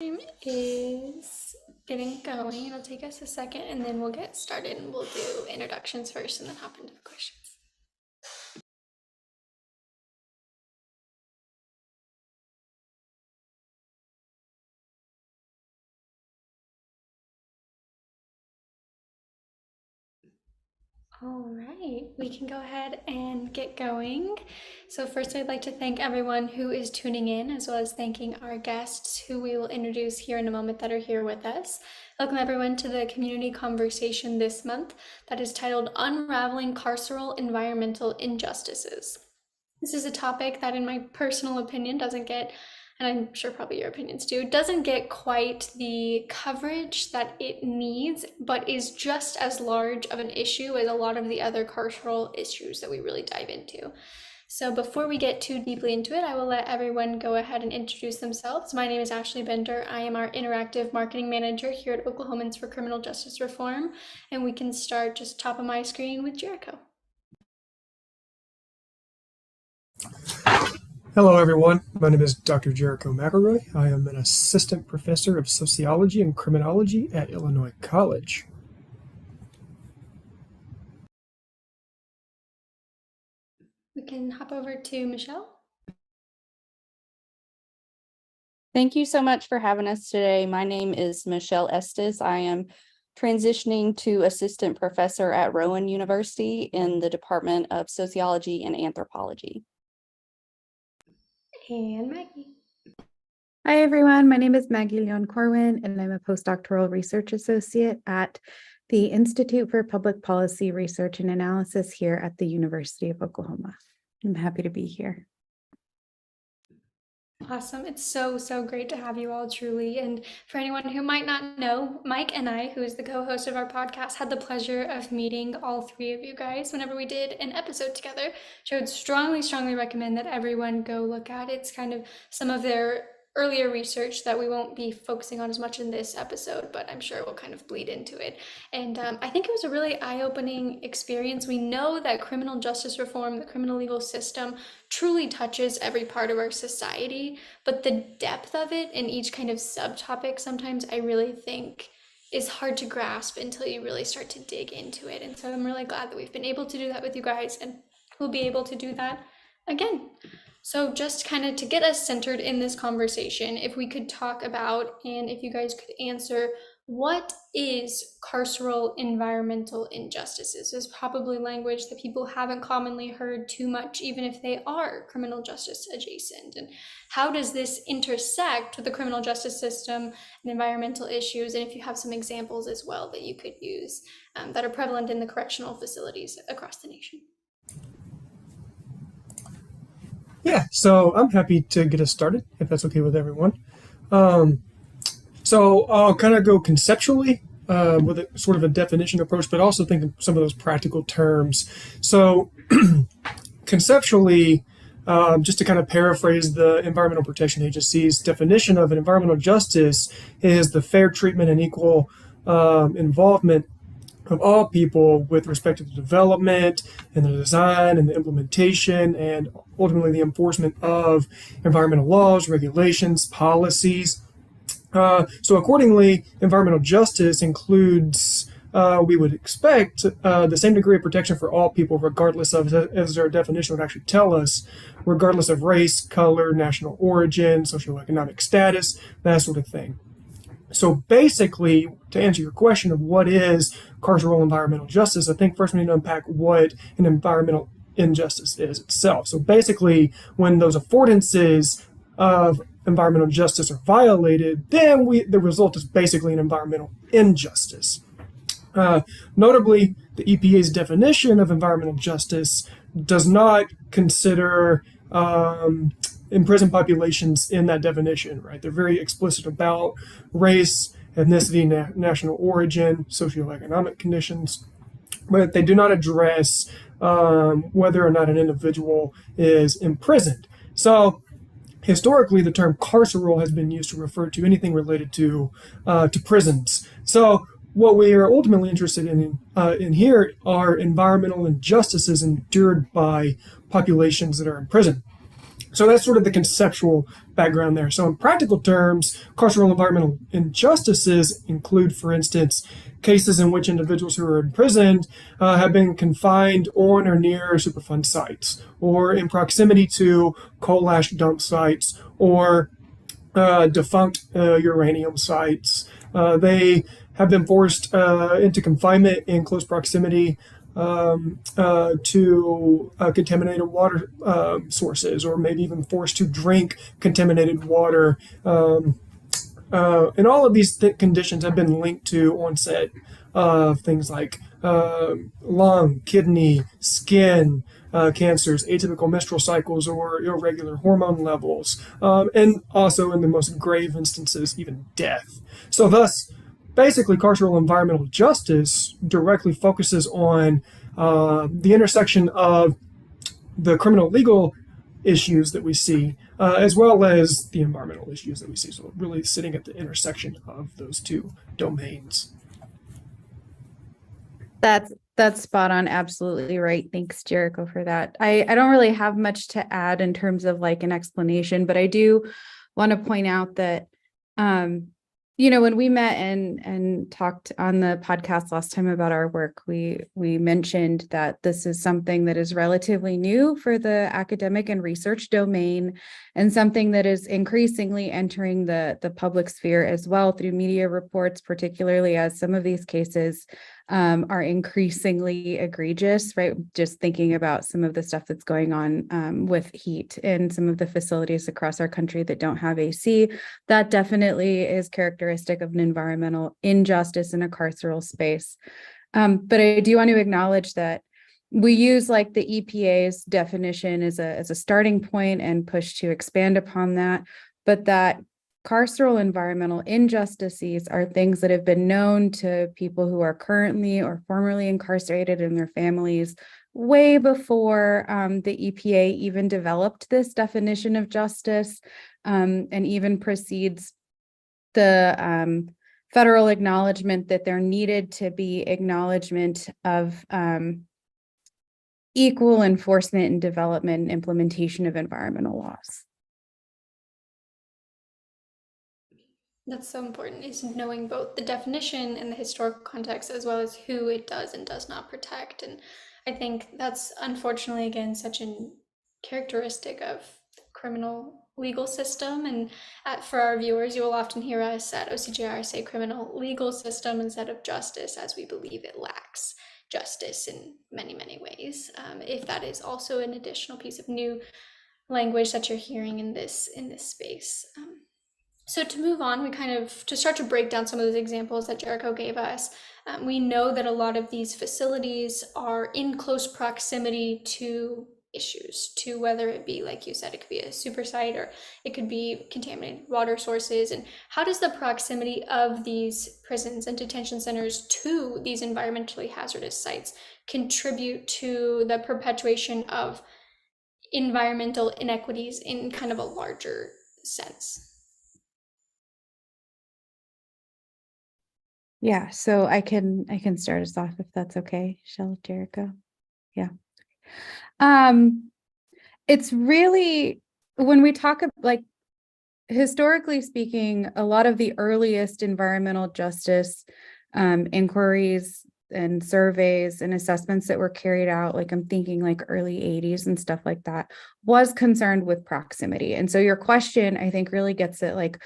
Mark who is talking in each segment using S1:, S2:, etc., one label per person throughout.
S1: Stream is getting going. It'll take us a second and then we'll get started and we'll do introductions first and then hop into the questions. All right, we can go ahead and get going. So first I'd like to thank everyone who is tuning in, as well as thanking our guests who we will introduce here in a moment that are here with us. Welcome everyone to the community conversation this month that is titled Unraveling Carceral Environmental Injustices. This is a topic that in my personal opinion doesn't get, and I'm sure probably your opinions too, doesn't get quite the coverage that it needs, but is just as large of an issue as a lot of the other carceral issues that we really dive into. So before we get too deeply into it, I will let everyone go ahead and introduce themselves. My name is Ashley Bender. I am our interactive marketing manager here at Oklahomans for Criminal Justice Reform, and we can start just top of my screen with Jericho.
S2: Hello, everyone. My name is Dr. Jericho McElroy. I am an assistant professor of sociology and criminology at Illinois College.
S1: We can hop over to Michelle.
S3: Thank you so much for having us today. My name is Michelle Estes. I am transitioning to assistant professor at Rowan University in the Department of Sociology and Anthropology.
S1: And Maggie.
S4: Hi, everyone. My name is Maggie Leon-Corwin, and I'm a postdoctoral research associate at the Institute for Public Policy Research and Analysis here at the University of Oklahoma. I'm happy to be here.
S1: Awesome. It's so great to have you all, truly. And for anyone who might not know, Mike and I, who is the co-host of our podcast, had the pleasure of meeting all three of you guys whenever we did an episode together. So I would strongly recommend that everyone go look at it. It's kind of some of their earlier research that we won't be focusing on as much in this episode, but I'm sure we'll kind of bleed into it. And I think it was a really eye-opening experience. We know that criminal justice reform, the criminal legal system, truly touches every part of our society, but the depth of it in each kind of subtopic sometimes I really think is hard to grasp until you really start to dig into it. And so I'm really glad that we've been able to do that with you guys, and we'll be able to do that again. So just kind of to get us centered in this conversation, if we could talk about, and if you guys could answer, what is carceral environmental injustices? This is probably language that people haven't commonly heard too much, even if they are criminal justice adjacent. And how does this intersect with the criminal justice system and environmental issues? And if you have some examples as well that you could use that are prevalent in the correctional facilities across the nation.
S2: Yeah, so I'm happy to get us started, if that's okay with everyone. So I'll kind of go conceptually with a sort of a definition approach, but also think of some of those practical terms. So conceptually, just to kind of paraphrase the Environmental Protection Agency's definition of an environmental justice is the fair treatment and equal involvement of all people with respect to the development and the design and the implementation and ultimately the enforcement of environmental laws, regulations, policies. So accordingly, environmental justice includes, we would expect, the same degree of protection for all people, regardless of, as our definition would actually tell us, regardless of race, color, national origin, socioeconomic status, that sort of thing. So basically, to answer your question of what is carceral environmental justice, I think first we need to unpack what an environmental injustice is itself. So basically, when those affordances of environmental justice are violated, then the result is basically an environmental injustice. Notably, the EPA's definition of environmental justice does not consider imprisoned populations in that definition, right? They're very explicit about race, ethnicity, national origin, socioeconomic conditions, but they do not address whether or not an individual is imprisoned. So historically, the term carceral has been used to refer to anything related to prisons. So what we are ultimately interested in here are environmental injustices endured by populations that are in prison. So that's sort of the conceptual background there. So in practical terms, carceral environmental injustices include, for instance, cases in which individuals who are imprisoned have been confined on or near Superfund sites, or in proximity to coal ash dump sites, or defunct uranium sites. They have been forced into confinement in close proximity to contaminated water sources, or maybe even forced to drink contaminated water. And all of these conditions have been linked to onset of things like lung, kidney, skin cancers, atypical menstrual cycles, or irregular hormone levels, and also in the most grave instances, even death. So thus, basically, carceral environmental justice directly focuses on the intersection of the criminal legal issues that we see, as well as the environmental issues that we see. So really sitting at the intersection of those two domains.
S4: That's spot on. Absolutely right. Thanks, Jericho, for that. I don't really have much to add in terms of like an explanation, but I do want to point out that, when we met and talked on the podcast last time about our work, we mentioned that this is something that is relatively new for the academic and research domain, and something that is increasingly entering the public sphere as well through media reports, particularly as some of these cases are increasingly egregious, right? Just thinking about some of the stuff that's going on with heat in some of the facilities across our country that don't have AC, that definitely is characteristic of an environmental injustice in a carceral space. But I do want to acknowledge that we use like the EPA's definition as a starting point and push to expand upon that, but that carceral environmental injustices are things that have been known to people who are currently or formerly incarcerated and their families way before the EPA even developed this definition of justice, and even precedes the federal acknowledgement that there needed to be acknowledgement of equal enforcement and development and implementation of environmental laws.
S1: That's so important, is knowing both the definition and the historical context, as well as who it does and does not protect. And I think that's unfortunately, again, such a characteristic of the criminal legal system. And for our viewers, you will often hear us at OCJR say criminal legal system instead of justice, as we believe it lacks justice in many, many ways. If that is also an additional piece of new language that you're hearing in this space. So to move on, to start to break down some of those examples that Jericho gave us, we know that a lot of these facilities are in close proximity to issues, to whether it be, like you said, it could be a super site or it could be contaminated water sources. And how does the proximity of these prisons and detention centers to these environmentally hazardous sites contribute to the perpetuation of environmental inequities in kind of a larger sense?
S4: Yeah, so I can start us off if that's okay, Michelle, Jericho. Yeah. It's really, when we talk about, like, historically speaking, a lot of the earliest environmental justice inquiries and surveys and assessments that were carried out, like I'm thinking like early 80s and stuff like that, was concerned with proximity. And so your question, I think, really gets at like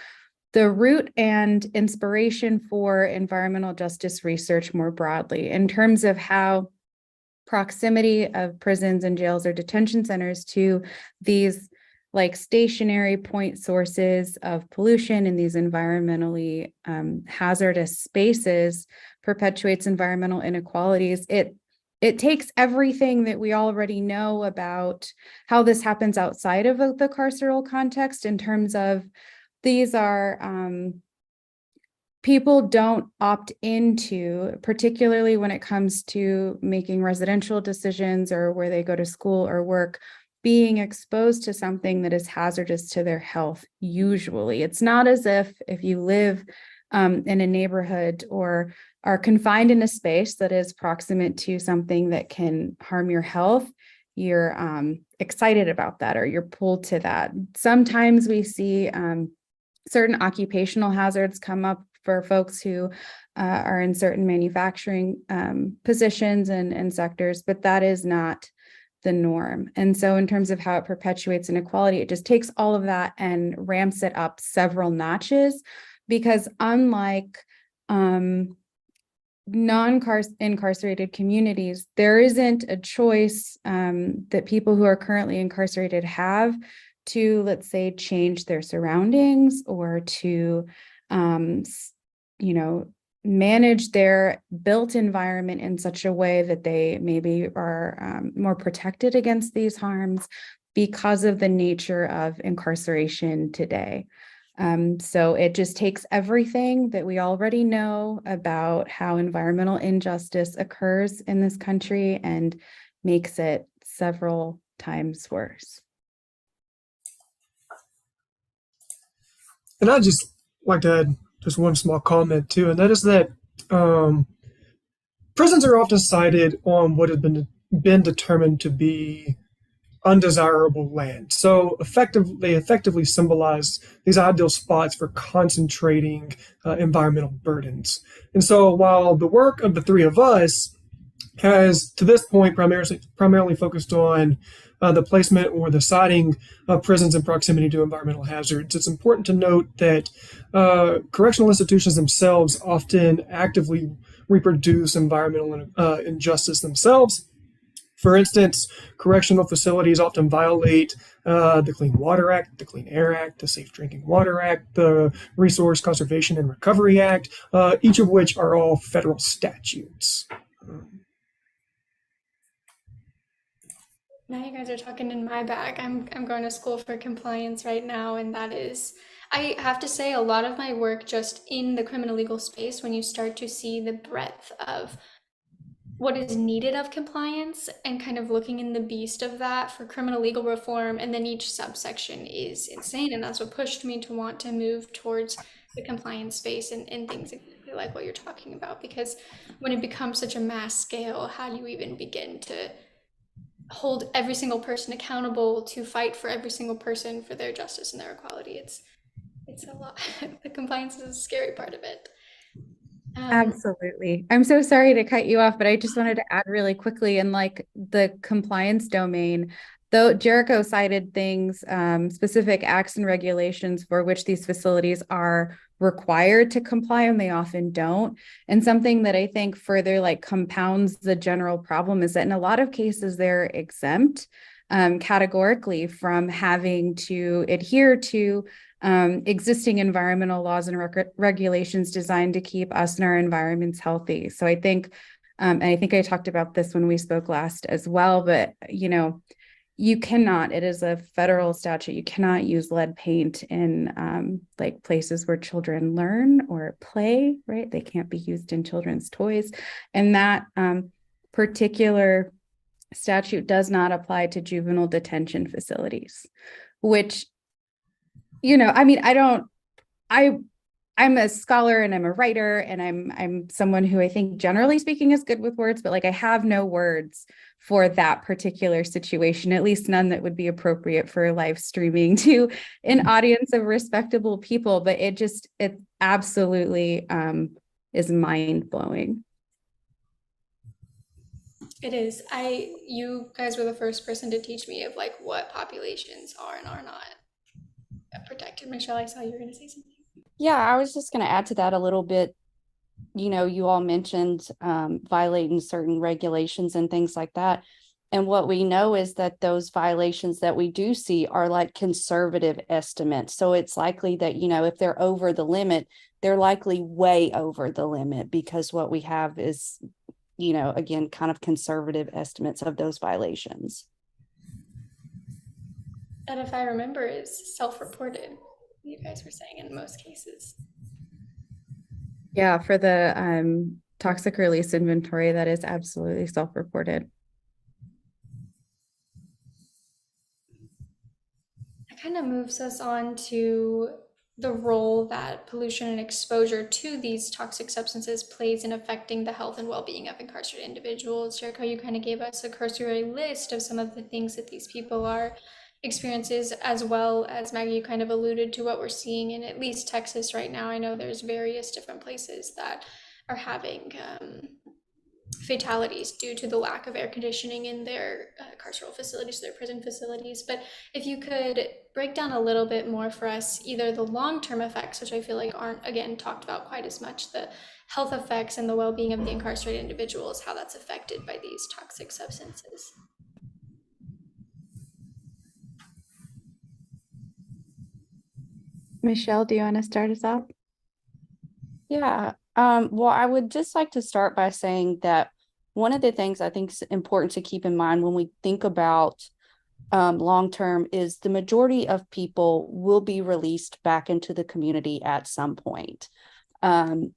S4: the root and inspiration for environmental justice research more broadly in terms of how proximity of prisons and jails or detention centers to these like stationary point sources of pollution in these environmentally hazardous spaces perpetuates environmental inequalities. It takes everything that we already know about how this happens outside of the carceral context in terms of these are people don't opt into, particularly when it comes to making residential decisions or where they go to school or work, being exposed to something that is hazardous to their health. Usually, it's not as if you live in a neighborhood or are confined in a space that is proximate to something that can harm your health, you're excited about that or you're pulled to that. Sometimes we see certain occupational hazards come up for folks who are in certain manufacturing positions and sectors, but that is not the norm. And so in terms of how it perpetuates inequality, it just takes all of that and ramps it up several notches, because unlike non-incarcerated communities, there isn't a choice that people who are currently incarcerated have to, let's say, change their surroundings or to, manage their built environment in such a way that they maybe are more protected against these harms because of the nature of incarceration today. So it just takes everything that we already know about how environmental injustice occurs in this country and makes it several times worse.
S2: And I'd just like to add just one small comment too, and that is that prisons are often cited on what has been determined to be undesirable land. So they effectively symbolize these ideal spots for concentrating environmental burdens. And so while the work of the three of us has to this point primarily focused on the placement or the siting of prisons in proximity to environmental hazards, it's important to note that correctional institutions themselves often actively reproduce environmental injustice themselves. For instance, correctional facilities often violate the Clean Water Act, the Clean Air Act, the Safe Drinking Water Act, the Resource Conservation and Recovery Act, each of which are all federal statutes.
S1: Now you guys are talking in my bag. I'm going to school for compliance right now, and that is, I have to say, a lot of my work just in the criminal legal space, when you start to see the breadth of what is needed of compliance and kind of looking in the beast of that for criminal legal reform, and then each subsection is insane, and that's what pushed me to want to move towards the compliance space and things exactly like what you're talking about, because when it becomes such a mass scale, how do you even begin to hold every single person accountable to fight for every single person for their justice and their equality? It's a lot. The compliance is a scary part of it.
S4: Absolutely. I'm so sorry to cut you off, but I just wanted to add really quickly in like the compliance domain, though Jericho cited things, specific acts and regulations for which these facilities are required to comply, and they often don't. And something that I think further like compounds the general problem is that in a lot of cases, they're exempt categorically from having to adhere to existing environmental laws and regulations designed to keep us and our environments healthy. So I think, and I think I talked about this when we spoke last as well, but you cannot, it is a federal statute, you cannot use lead paint in like places where children learn or play, right? They can't be used in children's toys. And that particular statute does not apply to juvenile detention facilities, which, I mean, I'm a scholar and I'm a writer and I'm someone who I think generally speaking is good with words, but like I have no words for that particular situation, at least none that would be appropriate for live streaming to an audience of respectable people. But it absolutely is mind blowing.
S1: It is. You guys were the first person to teach me of like what populations are and are not protected. Michelle, I saw you were going to say something.
S3: Yeah, I was just going to add to that a little bit. You all mentioned violating certain regulations and things like that. And what we know is that those violations that we do see are like conservative estimates. So it's likely that, if they're over the limit, they're likely way over the limit, because what we have is, again, kind of conservative estimates of those violations.
S1: And if I remember, is self-reported, you guys were saying, in most cases.
S4: Yeah, for the toxic release inventory, that is absolutely self-reported.
S1: That kind of moves us on to the role that pollution and exposure to these toxic substances plays in affecting the health and well-being of incarcerated individuals. Jericho, you kind of gave us a cursory list of some of the things that these people are experiences, as well as Maggie, you kind of alluded to what we're seeing in at least Texas right now. I know there's various different places that are having fatalities due to the lack of air conditioning in their carceral facilities, their prison facilities. But if you could break down a little bit more for us, either the long-term effects, which I feel like aren't, again, talked about quite as much, the health effects and the well-being of the incarcerated individuals, how that's affected by these toxic substances.
S4: Michelle, do you want to start us off?
S3: Yeah. Well, I would just like to start by saying that one of the things I think is important to keep in mind when we think about long-term is the majority of people will be released back into the community at some point.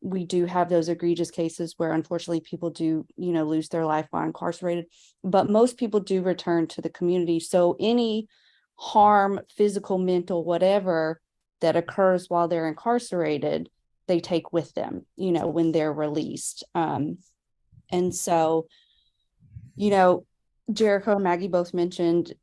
S3: We do have those egregious cases where unfortunately people do, lose their life while incarcerated, but most people do return to the community. So any harm, physical, mental, whatever, that occurs while they're incarcerated, they take with them, when they're released. And so, Jericho and Maggie both mentioned,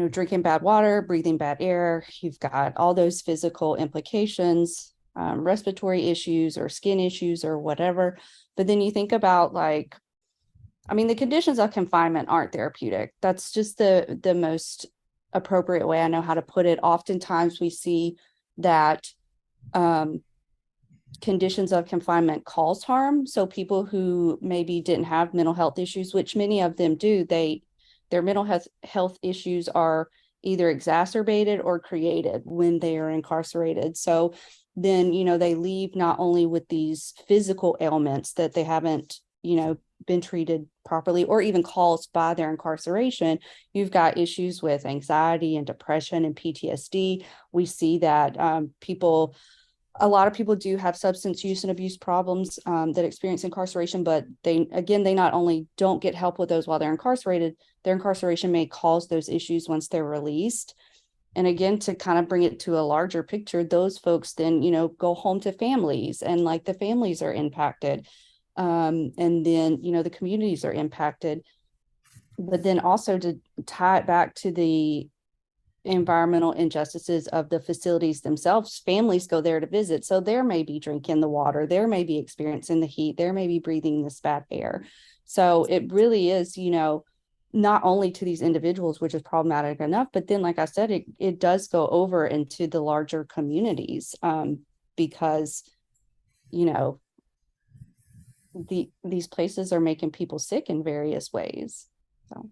S3: drinking bad water, breathing bad air. You've got all those physical implications, respiratory issues or skin issues or whatever. But then you think about the conditions of confinement aren't therapeutic. That's just the most appropriate way I know how to put it. Oftentimes we see that conditions of confinement cause harm. So people who maybe didn't have mental health issues, which many of them do, their mental health issues are either exacerbated or created when they are incarcerated. So then, they leave not only with these physical ailments that they haven't, been treated properly or even caused by their incarceration. You've got issues with anxiety and depression and PTSD. We see that a lot of people do have substance use and abuse problems that experience incarceration, but they not only don't get help with those while they're incarcerated, their incarceration may cause those issues once they're released. And again, to kind of bring it to a larger picture, those folks then, go home to families and the families are impacted. And then, the communities are impacted. But then also to tie it back to the environmental injustices of the facilities themselves, families go there to visit. So there may be drinking the water, there may be experiencing the heat, there may be breathing this bad air. So it really is, not only to these individuals, which is problematic enough, but then, like I said, it does go over into the larger communities because, these places are making people sick in various ways. So.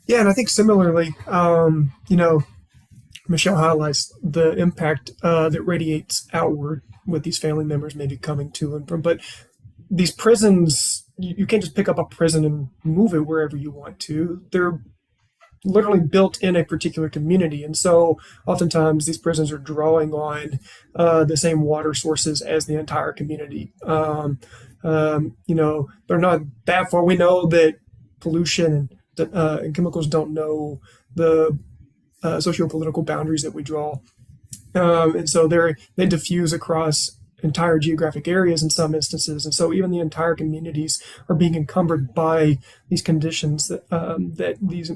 S2: Yeah, and I think similarly, Michelle highlights the impact that radiates outward with these family members maybe coming to and from. But these prisons, you can't just pick up a prison and move it wherever you want to. They're literally built in a particular community. And so oftentimes these prisons are drawing on the same water sources as the entire community. They're not that far. We know that pollution and chemicals don't know the socio-political boundaries that we draw. And so they diffuse across entire geographic areas in some instances. And so even the entire communities are being encumbered by these conditions that these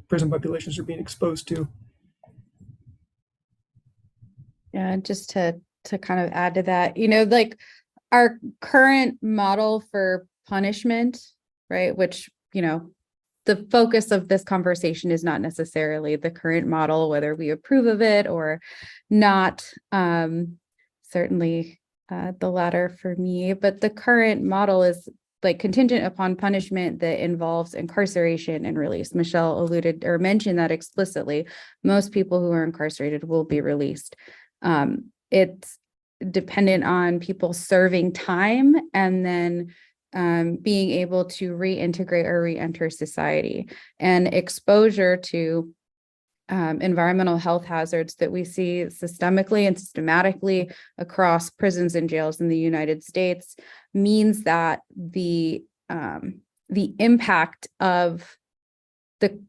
S2: prison populations are being exposed to.
S4: Yeah, just to kind of add to that, our current model for punishment, right, which, the focus of this conversation is not necessarily the current model, whether we approve of it or not. Certainly the latter for me, but the current model is contingent upon punishment that involves incarceration and release. Michelle alluded or mentioned that explicitly. Most people who are incarcerated will be released. It's dependent on people serving time and then being able to reintegrate or re-enter society, and exposure to environmental health hazards that we see systemically and systematically across prisons and jails in the United States means that the impact of the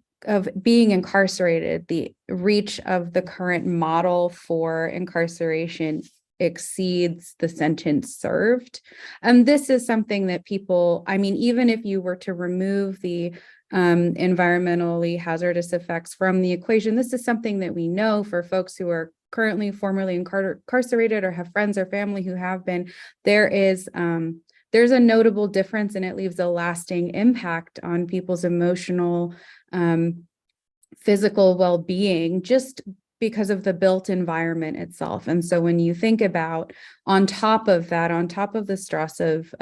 S4: being incarcerated, the reach of the current model for incarceration exceeds the sentence served. This is something that people, I mean, even if you were to remove the environmentally hazardous effects from the equation, this is something that we know for folks who are currently formerly incarcerated or have friends or family who have been. There's a notable difference, and it leaves a lasting impact on people's emotional, physical well-being, just because of the built environment itself. And so when you think about, on top of that, on top of the stress of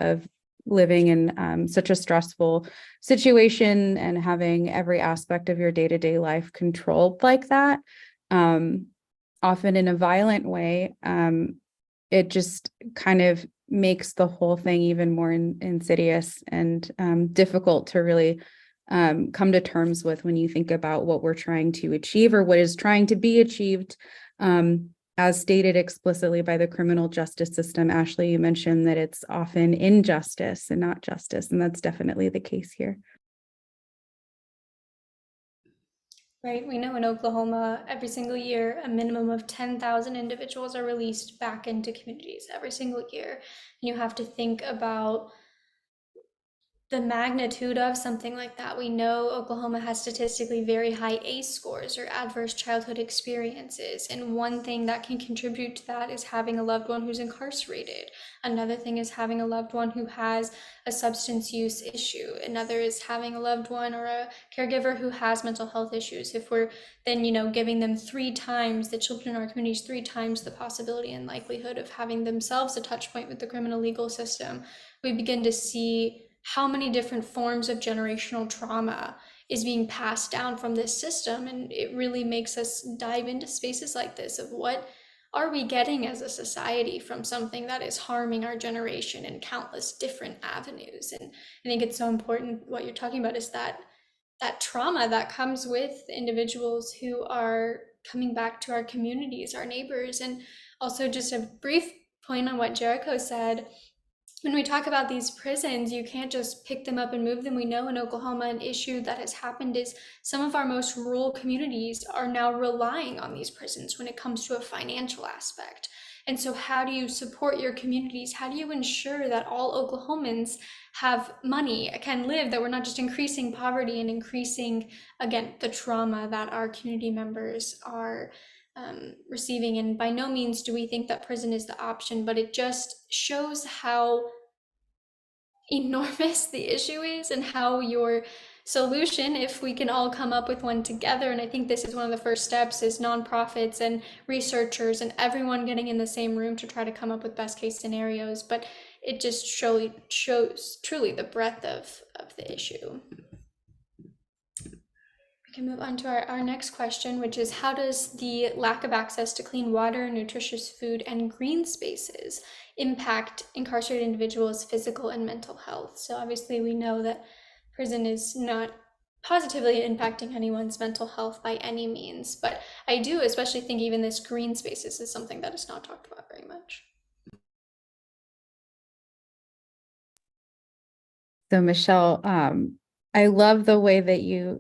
S4: living in such a stressful situation and having every aspect of your day-to-day life controlled like that, often in a violent way, it just kind of makes the whole thing even more insidious and difficult to really come to terms with when you think about what we're trying to achieve or what is trying to be achieved, as stated explicitly by the criminal justice system. Ashley, you mentioned that it's often injustice and not justice, and that's definitely the case here.
S1: Right, we know in Oklahoma, every single year, a minimum of 10,000 individuals are released back into communities every single year. And you have to think about the magnitude of something like that. We know Oklahoma has statistically very high ACE scores, or adverse childhood experiences. And one thing that can contribute to that is having a loved one who's incarcerated. Another thing is having a loved one who has a substance use issue. Another is having a loved one or a caregiver who has mental health issues. If we're then, giving them 3 times, the children in our communities, 3 times the possibility and likelihood of having themselves a touch point with the criminal legal system, we begin to see how many different forms of generational trauma is being passed down from this system. And it really makes us dive into spaces like this of what are we getting as a society from something that is harming our generation in countless different avenues. And I think it's so important what you're talking about is that trauma that comes with individuals who are coming back to our communities, our neighbors. And also just a brief point on what Jericho said. When we talk about these prisons, you can't just pick them up and move them. We know in Oklahoma, an issue that has happened is some of our most rural communities are now relying on these prisons when it comes to a financial aspect. And so how do you support your communities? How do you ensure that all Oklahomans have money, can live, that we're not just increasing poverty and increasing, again, the trauma that our community members are receiving? And by no means do we think that prison is the option, but it just shows how enormous the issue is and how your solution, if we can all come up with one together, and I think this is one of the first steps, is nonprofits and researchers and everyone getting in the same room to try to come up with best case scenarios. But it just shows truly the breadth of the issue. We can move on to our next question, which is, how does the lack of access to clean water, nutritious food, and green spaces impact incarcerated individuals' physical and mental health? So obviously we know that prison is not positively impacting anyone's mental health by any means, but I do especially think even this green spaces is something that is not talked about very much.
S4: So Michelle, I love the way that you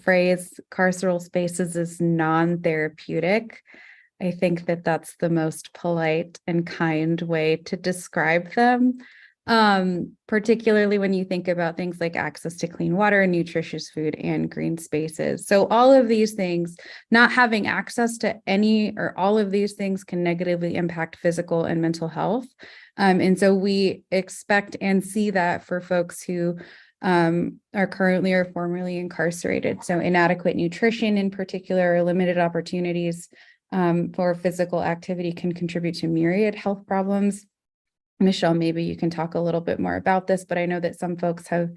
S4: phrase carceral spaces as non-therapeutic. I think that that's the most polite and kind way to describe them, particularly when you think about things like access to clean water, nutritious food, and green spaces. So all of these things, not having access to any or all of these things, can negatively impact physical and mental health. And so we expect and see that for folks who are currently or formerly incarcerated. So inadequate nutrition in particular, or limited opportunities for physical activity, can contribute to myriad health problems. Michelle, maybe you can talk a little bit more about this, but I know that some folks have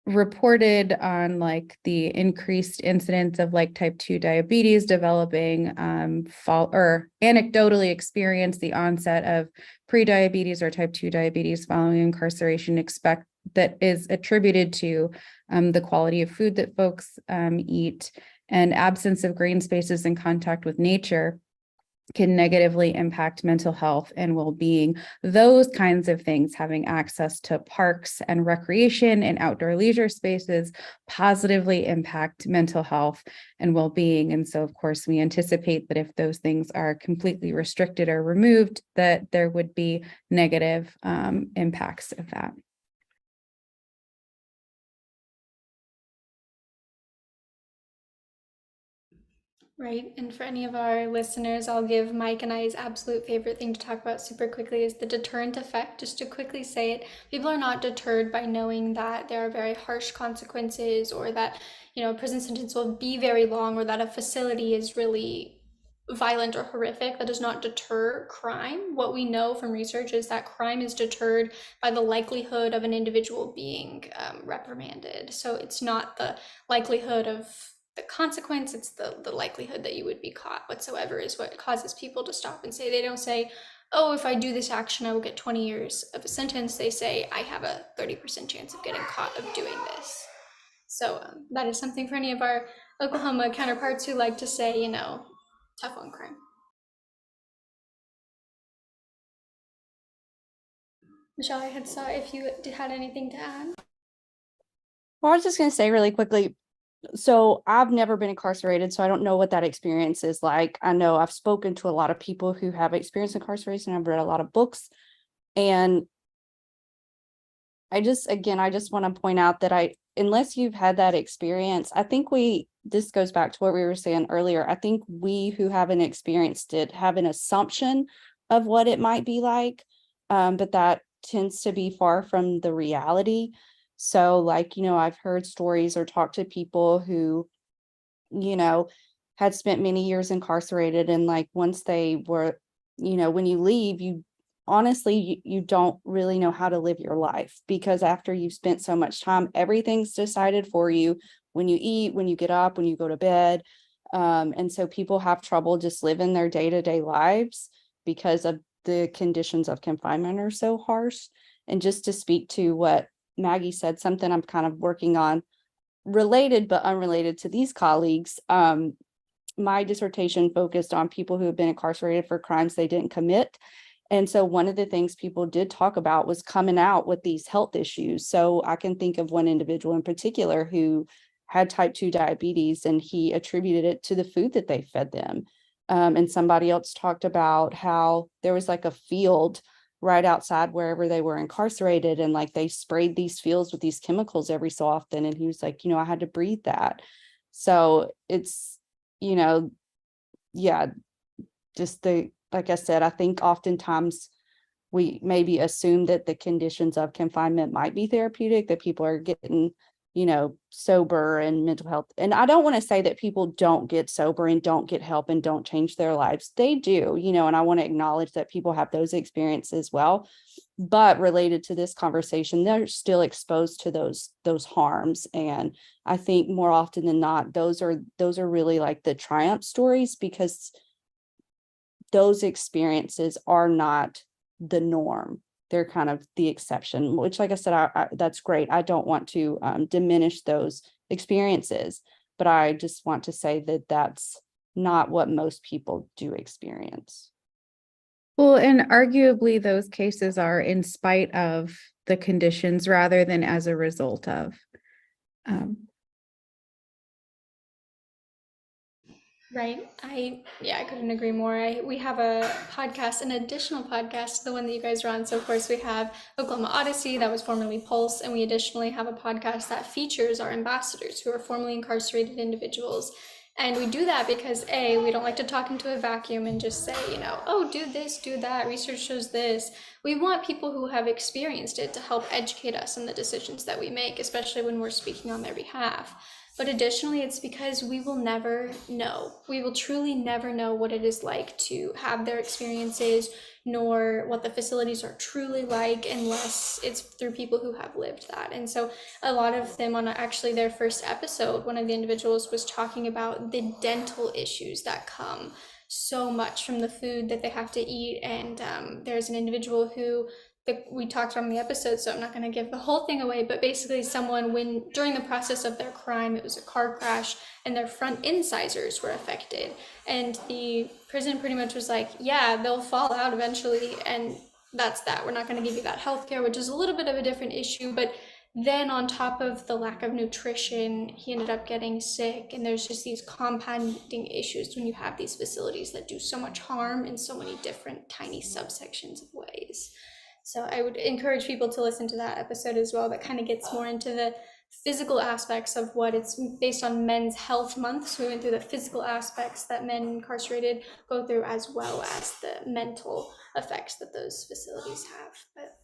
S4: reported on like the increased incidence of like type 2 diabetes developing, or anecdotally experience the onset of prediabetes or type 2 diabetes following incarceration, that is attributed to the quality of food that folks eat and absence of green spaces and contact with nature. can negatively impact mental health and well-being. Those kinds of things, having access to parks and recreation and outdoor leisure spaces, positively impact mental health and well-being. And so, of course, we anticipate that if those things are completely restricted or removed, that there would be negative impacts of that.
S1: Right. And for any of our listeners, I'll give Mike and I's absolute favorite thing to talk about super quickly is the deterrent effect. Just to quickly say it, people are not deterred by knowing that there are very harsh consequences, or that, a prison sentence will be very long, or that a facility is really violent or horrific. That does not deter crime. What we know from research is that crime is deterred by the likelihood of an individual being reprimanded. So it's not the likelihood of the consequence, it's the likelihood that you would be caught whatsoever is what causes people to stop and say. They don't say, oh, if I do this action I will get 20 years of a sentence. They say, I have a 30% chance of getting caught of doing this. So that is something for any of our Oklahoma counterparts who like to say, tough on crime. Michelle, I had saw if you had anything to add.
S3: Well, I was just going to say really quickly, so I've never been incarcerated, so I don't know what that experience is like. I know I've spoken to a lot of people who have experienced incarceration. I've read a lot of books, and I just want to point out that unless you've had that experience, I think this goes back to what we were saying earlier. I think we who haven't experienced it have an assumption of what it might be like, but that tends to be far from the reality. So I've heard stories or talked to people who, had spent many years incarcerated, and once they were, when you leave, honestly, you don't really know how to live your life, because after you've spent so much time, everything's decided for you, when you eat, when you get up, when you go to bed. And so people have trouble just living their day-to-day lives because of the conditions of confinement are so harsh. And just to speak to what Maggie said, something I'm kind of working on, related but unrelated to these colleagues. My dissertation focused on people who have been incarcerated for crimes they didn't commit. And so one of the things people did talk about was coming out with these health issues. So I can think of one individual in particular who had type 2 diabetes, and he attributed it to the food that they fed them. And somebody else talked about how there was a field right outside wherever they were incarcerated, and they sprayed these fields with these chemicals every so often. And he was like, I had to breathe that. So it's, just like I said, I think oftentimes we maybe assume that the conditions of confinement might be therapeutic, that people are getting, sober and mental health. And I don't want to say that people don't get sober and don't get help and don't change their lives. They do, and I want to acknowledge that people have those experiences as well. But related to this conversation, they're still exposed to those harms. And I think more often than not, those are really the triumph stories, because those experiences are not the norm. They're kind of the exception, which, like I said, that's great. I don't want to diminish those experiences, but I just want to say that that's not what most people do experience.
S4: Well, and arguably those cases are in spite of the conditions rather than as a result of.
S1: Right. I couldn't agree more. We have a podcast, an additional podcast to the one that you guys are on. So of course we have Oklahoma Odyssey, that was formerly Pulse, and we additionally have a podcast that features our ambassadors who are formerly incarcerated individuals. And we do that because we don't like to talk into a vacuum and just say, oh, do this, do that, research shows this. We want people who have experienced it to help educate us in the decisions that we make, especially when we're speaking on their behalf. But additionally, it's because we will never know. We will truly never know what it is like to have their experiences, nor what the facilities are truly like, unless it's through people who have lived that. And so a lot of them, on actually their first episode, one of the individuals was talking about the dental issues that come so much from the food that they have to eat. And there's an individual who we talked on the episode, so I'm not going to give the whole thing away, but basically someone, when during the process of their crime, it was a car crash and their front incisors were affected, and the prison pretty much was like, yeah, they'll fall out eventually, and that's that. We're not going to give you that health care, which is a little bit of a different issue. But then on top of the lack of nutrition, he ended up getting sick, and there's just these compounding issues when you have these facilities that do so much harm in so many different tiny subsections of ways. So I would encourage people to listen to that episode as well. That kind of gets more into the physical aspects of what it's based on Men's Health Month. So we went through the physical aspects that men incarcerated go through, as well as the mental effects that those facilities have. But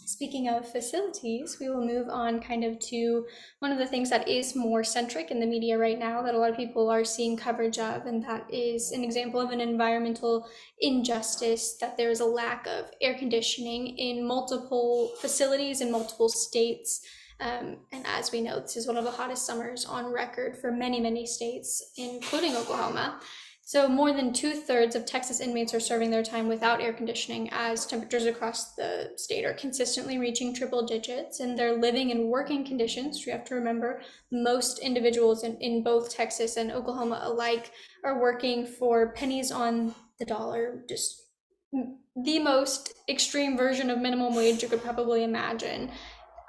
S1: speaking of facilities, we will move on kind of to one of the things that is more centric in the media right now that a lot of people are seeing coverage of, and that is an example of an environmental injustice, that there is a lack of air conditioning in multiple facilities in multiple states. And as we know, this is one of the hottest summers on record for many, many states, including Oklahoma. So more than 2/3 of Texas inmates are serving their time without air conditioning, as temperatures across the state are consistently reaching triple digits, and they're living in working conditions. You have to remember, most individuals in both Texas and Oklahoma alike are working for pennies on the dollar, just the most extreme version of minimum wage you could probably imagine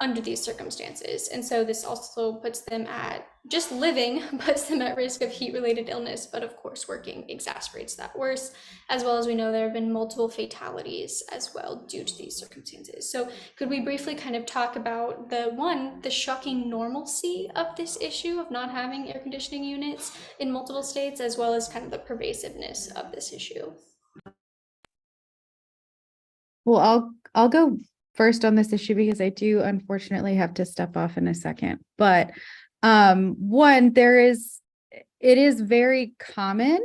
S1: under these circumstances. And so this also puts them at, just living puts them at risk of heat-related illness, but of course working exacerbates that worse, as well as we know there have been multiple fatalities as well due to these circumstances. So could we briefly kind of talk about the shocking normalcy of this issue of not having air conditioning units in multiple states, as well as kind of the pervasiveness of this issue?
S4: Well, I'll go first on this issue because I do unfortunately have to step off in a second. But one, it is very common,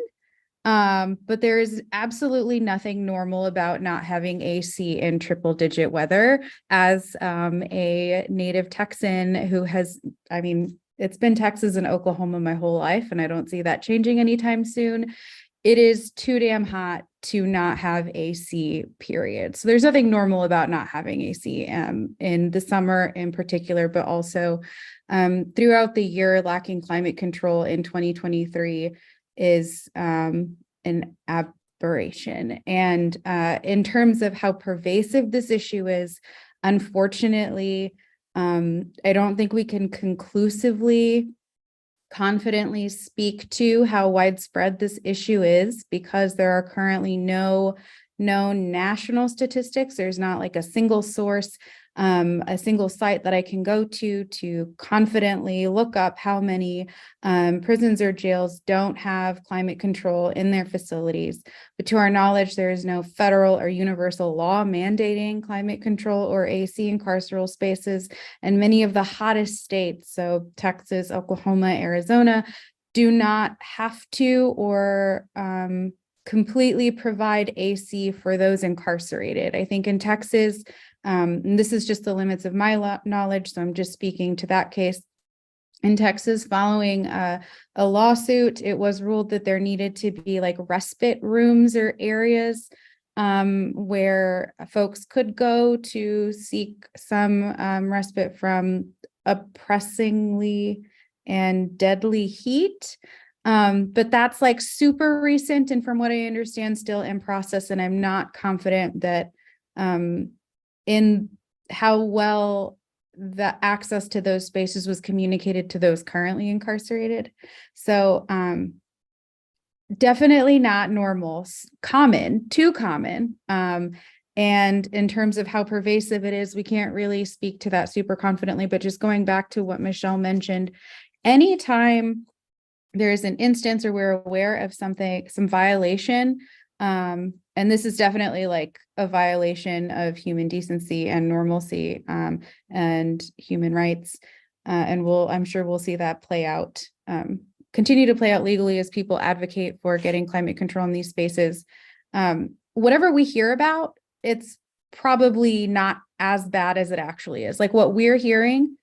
S4: but there is absolutely nothing normal about not having AC in triple digit weather. As a native Texan who has, it's been Texas and Oklahoma my whole life, and I don't see that changing anytime soon. It is too damn hot to not have AC, period. So there's nothing normal about not having AC in the summer in particular, but also throughout the year. Lacking climate control in 2023 is an aberration. And in terms of how pervasive this issue is, unfortunately, I don't think we can conclusively confidently speak to how widespread this issue is, because there are currently no known national statistics. There's not like a single source, a single site that I can go to confidently look up how many prisons or jails don't have climate control in their facilities. But to our knowledge, there is no federal or universal law mandating climate control or AC in carceral spaces. And many of the hottest states, so Texas, Oklahoma, Arizona, do not have to or completely provide AC for those incarcerated. I think in Texas, and this is just the limits of my knowledge, so I'm just speaking to that case. In Texas, following a lawsuit, it was ruled that there needed to be like respite rooms or areas where folks could go to seek some respite from oppressingly and deadly heat. But that's like super recent, and from what I understand, still in process. And I'm not confident that in how well the access to those spaces was communicated to those currently incarcerated. So definitely not normal, common, too common. And in terms of how pervasive it is, we can't really speak to that super confidently, but just going back to what Michelle mentioned, anytime there's an instance or we're aware of something, some violation, and this is definitely like a violation of human decency and normalcy and human rights. And I'm sure we'll see that play out, continue to play out legally as people advocate for getting climate control in these spaces. Whatever we hear about, it's probably not as bad as it actually is. Like what we're hearing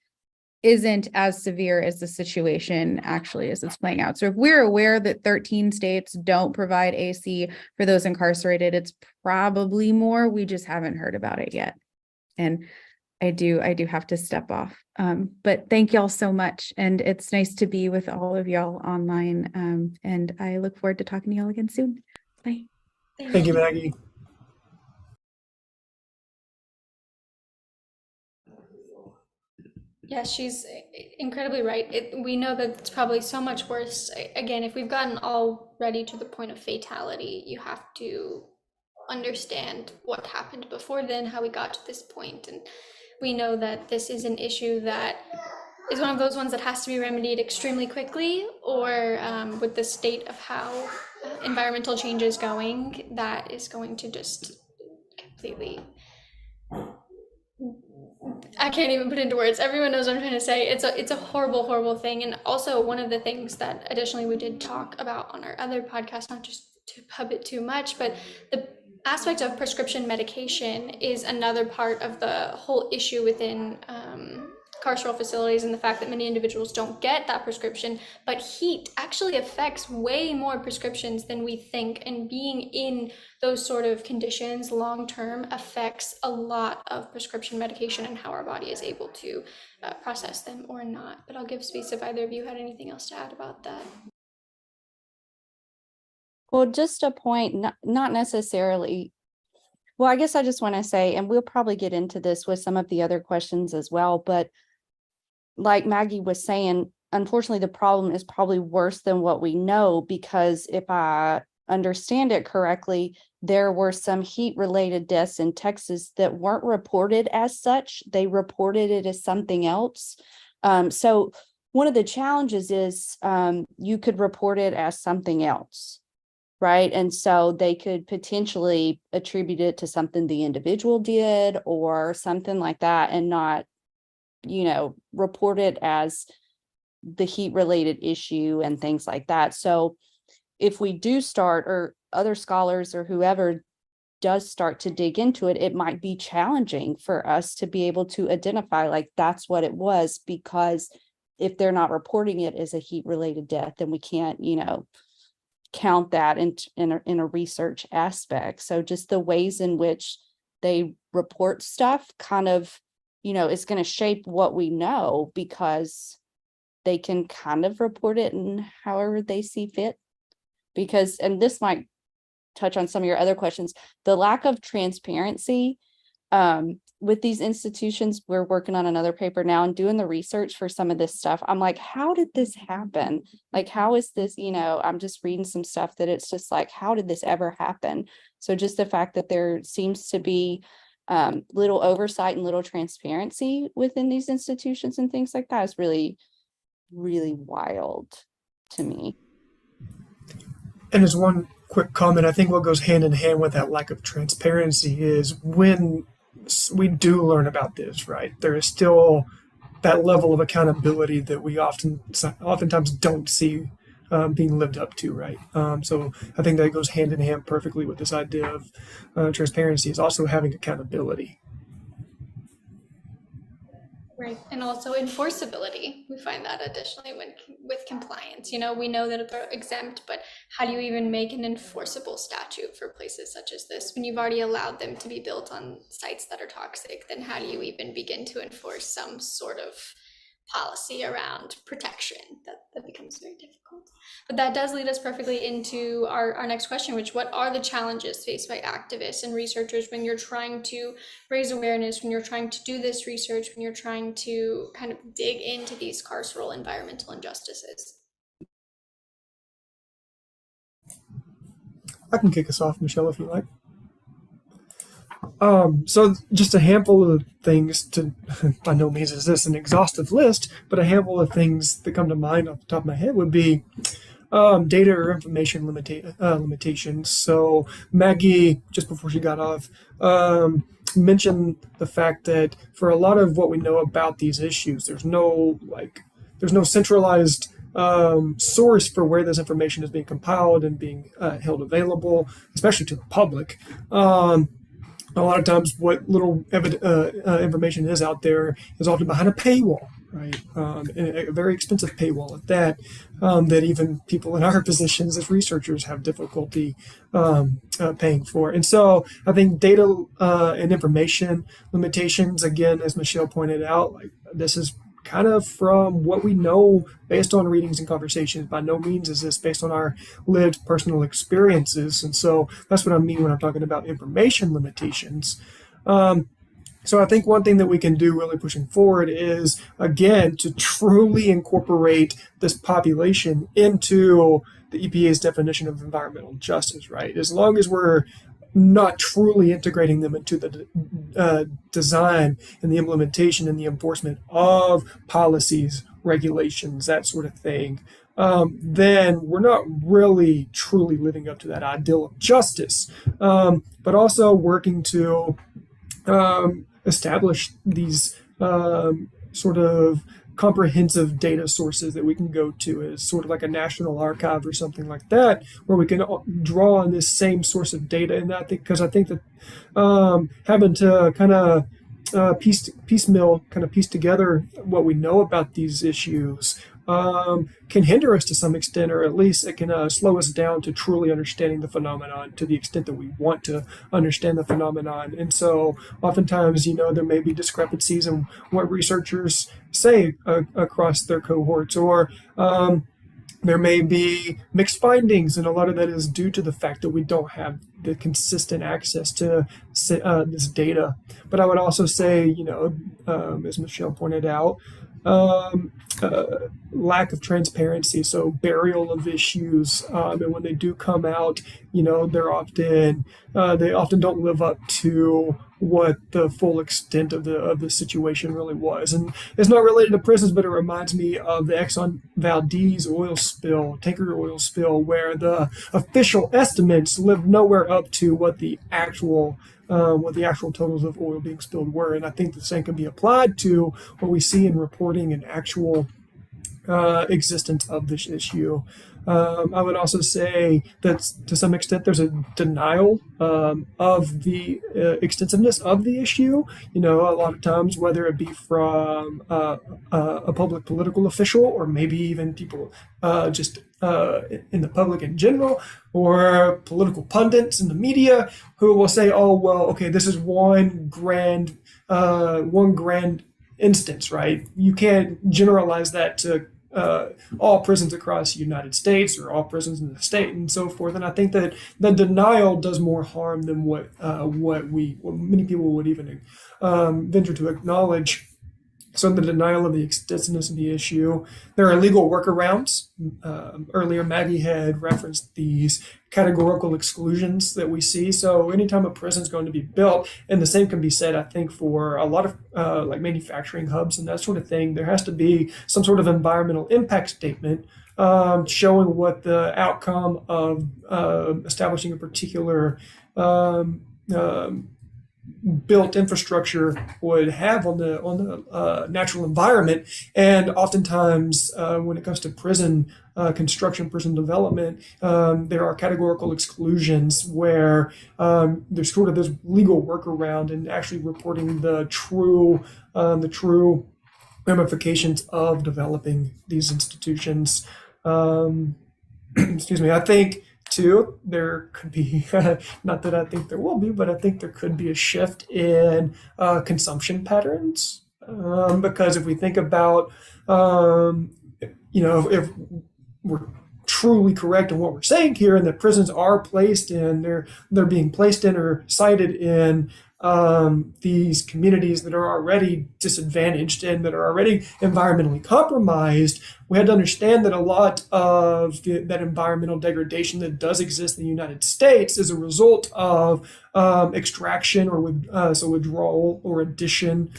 S4: isn't as severe as the situation actually is it's playing out. So if we're aware that 13 states don't provide AC for those incarcerated, it's probably more. We just haven't heard about it yet. And I do have to step off. But thank y'all so much. And it's nice to be with all of y'all online. And I look forward to talking to y'all again soon. Bye.
S2: Thank you, Maggie.
S1: Yeah, she's incredibly right. We know that it's probably so much worse. Again, if we've gotten already to the point of fatality, you have to understand what happened before then, how we got to this point. And we know that this is an issue that is one of those ones that has to be remedied extremely quickly, or with the state of how environmental change is going, that is going to just completely, I can't even put into words. Everyone knows what I'm trying to say. It's a horrible, horrible thing. And also one of the things that additionally we did talk about on our other podcast, not just to pub it too much, but the aspect of prescription medication is another part of the whole issue within carceral facilities, and the fact that many individuals don't get that prescription. But heat actually affects way more prescriptions than we think, and being in those sort of conditions long term affects a lot of prescription medication and how our body is able to process them or not. But I'll give space if either of you had anything else to add about that.
S3: Well, just a point, not necessarily. Well, I guess I just want to say, and we'll probably get into this with some of the other questions as well, but like Maggie was saying, unfortunately, the problem is probably worse than what we know, because if I understand it correctly, there were some heat-related deaths in Texas that weren't reported as such. They reported it as something else. So one of the challenges is you could report it as something else, right? And so they could potentially attribute it to something the individual did or something like that, and not, report it as the heat related issue and things like that. So if we do start, or other scholars or whoever does start to dig into it, it might be challenging for us to be able to identify like that's what it was, because if they're not reporting it as a heat related death, then we can't, count that in a research aspect. So just the ways in which they report stuff kind of, is going to shape what we know, because they can kind of report it in however they see fit. Because, and this might touch on some of your other questions, the lack of transparency with these institutions. We're working on another paper now and doing the research for some of this stuff. I'm like, how did this happen? Like, how is this, I'm just reading some stuff that it's just like, how did this ever happen? So just the fact that there seems to be little oversight and little transparency within these institutions and things like that is really, really wild to me.
S2: And as one quick comment, I think what goes hand in hand with that lack of transparency is when we do learn about this, right? There is still that level of accountability that we oftentimes don't see being lived up to, right? So I think that goes hand in hand perfectly with this idea of transparency, is also having accountability.
S1: Right, and also enforceability. We find that additionally with compliance. We know that they're exempt, but how do you even make an enforceable statute for places such as this when you've already allowed them to be built on sites that are toxic? Then how do you even begin to enforce some sort of policy around protection? That becomes very difficult. But that does lead us perfectly into our next question, which what are the challenges faced by activists and researchers when you're trying to raise awareness, when you're trying to do this research, when you're trying to kind of dig into these carceral environmental injustices?
S2: I can kick us off, Michelle, if you like. So just a handful of things to, by no means is this an exhaustive list, but a handful of things that come to mind off the top of my head would be data or information limitations. So Maggie, just before she got off, mentioned the fact that for a lot of what we know about these issues, there's no centralized source for where this information is being compiled and being held available, especially to the public. A lot of times what little information is out there is often behind a paywall, right? And a very expensive paywall at that, that even people in our positions as researchers have difficulty paying for. And so I think data and information limitations, again, as Michelle pointed out, like this is kind of from what we know based on readings and conversations. By no means is this based on our lived personal experiences. And so that's what I mean when I'm talking about information limitations. So I think one thing that we can do really pushing forward is, again, to truly incorporate this population into the EPA's definition of environmental justice, right? As long as we're not truly integrating them into the design and the implementation and the enforcement of policies, regulations, that sort of thing, then we're not really truly living up to that ideal of justice. But also working to establish these sort of comprehensive data sources that we can go to as sort of like a national archive or something like that, where we can draw on this same source of data. And I think, because I think that having to kind of piece together what we know about these issues can hinder us to some extent, or at least it can slow us down to truly understanding the phenomenon to the extent that we want to understand the phenomenon. And so oftentimes, there may be discrepancies in what researchers say across their cohorts, or there may be mixed findings, and a lot of that is due to the fact that we don't have the consistent access to this data. But I would also say, as Michelle pointed out, lack of transparency, so burial of issues, and when they do come out, they often don't live up to what the full extent of the situation really was. And it's not related to prisons, but it reminds me of the Exxon Valdez tanker oil spill, where the official estimates live nowhere up to what the actual totals of oil being spilled were. And I think the same can be applied to what we see in reporting and actual existence of this issue. I would also say that to some extent there's a denial of the extensiveness of the issue. A lot of times, whether it be from a public political official, or maybe even people just in the public in general, or political pundits in the media, who will say, "Oh, well, okay, this is one grand instance, right? You can't generalize that to all prisons across the United States, or all prisons in the state," and so forth. And I think that the denial does more harm than what many people would even venture to acknowledge. So the denial of the extensiveness of the issue. There are legal workarounds. Earlier, Maggie had referenced these categorical exclusions that we see. So anytime a prison is going to be built, and the same can be said, I think, for a lot of like manufacturing hubs and that sort of thing, there has to be some sort of environmental impact statement showing what the outcome of establishing a particular built infrastructure would have on the natural environment. And oftentimes, when it comes to prison construction, prison development, there are categorical exclusions where there's sort of this legal workaround and actually reporting the true ramifications of developing these institutions. Excuse me. I think too, there could be, not that I think there will be, but I think there could be a shift in consumption patterns. Because if we think about, if we're truly correct in what we're saying here, and that prisons are placed in, they're being placed in or cited in these communities that are already disadvantaged and that are already environmentally compromised, we had to understand that a lot of that environmental degradation that does exist in the United States is a result of extraction or withdrawal or addition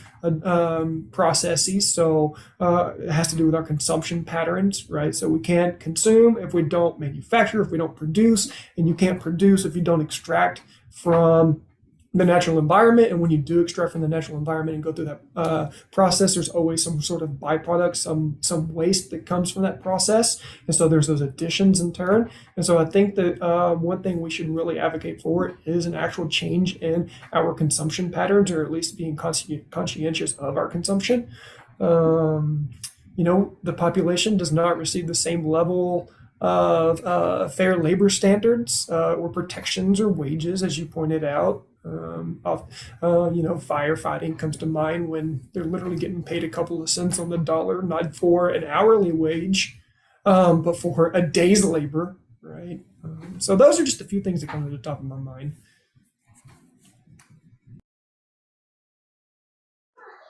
S2: processes. So it has to do with our consumption patterns, right? So we can't consume if we don't manufacture, if we don't produce, and you can't produce if you don't extract from the natural environment. And when you do extract from the natural environment and go through that process, there's always some sort of byproduct, some waste that comes from that process. And so there's those additions in turn. And so I think that one thing we should really advocate for is an actual change in our consumption patterns, or at least being conscientious of our consumption. Um, the population does not receive the same level of fair labor standards or protections or wages, as you pointed out. Firefighting comes to mind when they're literally getting paid a couple of cents on the dollar, not for an hourly wage, but for a day's labor, right? So those are just a few things that come to the top of my mind.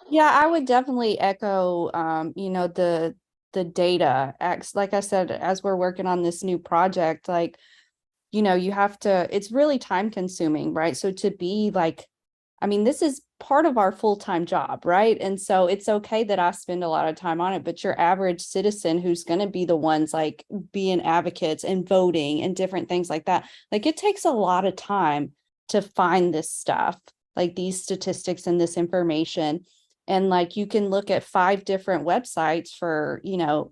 S3: Yeah, I would definitely echo, the data. Like I said, as we're working on this new project, like, you have to, it's really time consuming, right? So to be like, I mean, this is part of our full-time job, right? And so it's okay that I spend a lot of time on it, but your average citizen who's going to be the ones like being advocates and voting and different things like that, like it takes a lot of time to find this stuff, like these statistics and this information. And like you can look at 5 different websites for,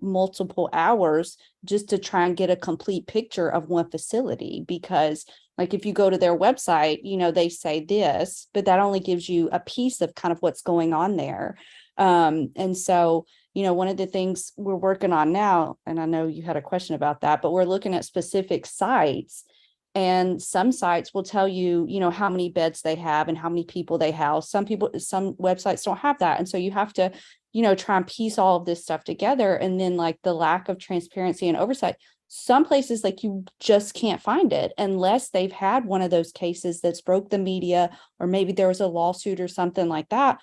S3: multiple hours just to try and get a complete picture of one facility, because like if you go to their website, they say this, but that only gives you a piece of kind of what's going on there. And so, one of the things we're working on now, and I know you had a question about that, but we're looking at specific sites, and some sites will tell you, how many beds they have and how many people they house. Some websites don't have that. And so you have to, try and piece all of this stuff together. And then like the lack of transparency and oversight, some places like you just can't find it unless they've had one of those cases that's broke the media, or maybe there was a lawsuit or something like that.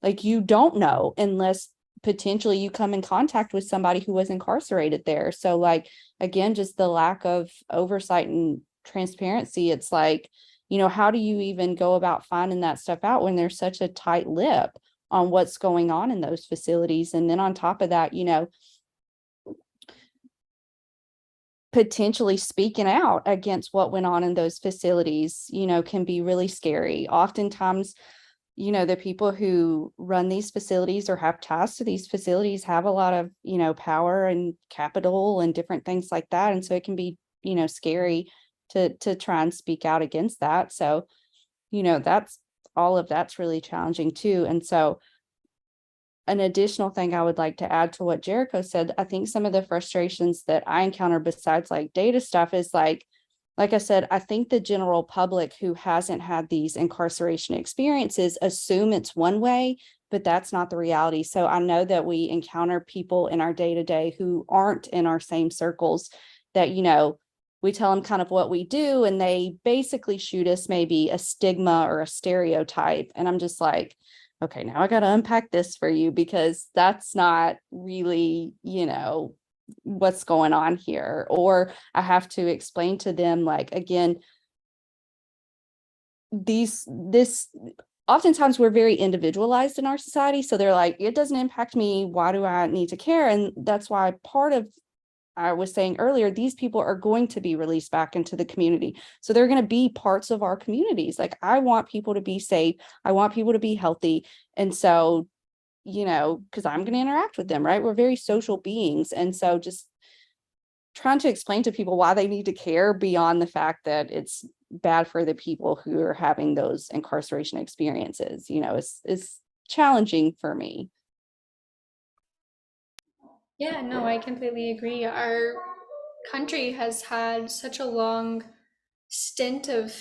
S3: Like you don't know unless potentially you come in contact with somebody who was incarcerated there. So like, again, just the lack of oversight and transparency. It's like, how do you even go about finding that stuff out when there's such a tight lip on what's going on in those facilities? And then on top of that, potentially speaking out against what went on in those facilities, can be really scary. Oftentimes, the people who run these facilities or have ties to these facilities have a lot of, power and capital and different things like that. And so it can be, scary to try and speak out against that. So, that's all of that's really challenging too. And so an additional thing I would like to add to what Jericho said, I think some of the frustrations that I encounter besides like data stuff is like I said, I think the general public who hasn't had these incarceration experiences assume it's one way, but that's not the reality. So I know that we encounter people in our day-to-day who aren't in our same circles that, we tell them kind of what we do, and they basically shoot us maybe a stigma or a stereotype. And I'm just like, okay, now I got to unpack this for you, because that's not really, what's going on here. Or I have to explain to them, like, again, this oftentimes we're very individualized in our society. So they're like, it doesn't impact me. Why do I need to care? And that's why part of, I was saying earlier, these people are going to be released back into the community. So they're going to be parts of our communities. Like, I want people to be safe. I want people to be healthy. And so, because I'm going to interact with them, right? We're very social beings. And so just trying to explain to people why they need to care beyond the fact that it's bad for the people who are having those incarceration experiences, is challenging for me.
S1: Yeah, no, I completely agree. Our country has had such a long stint of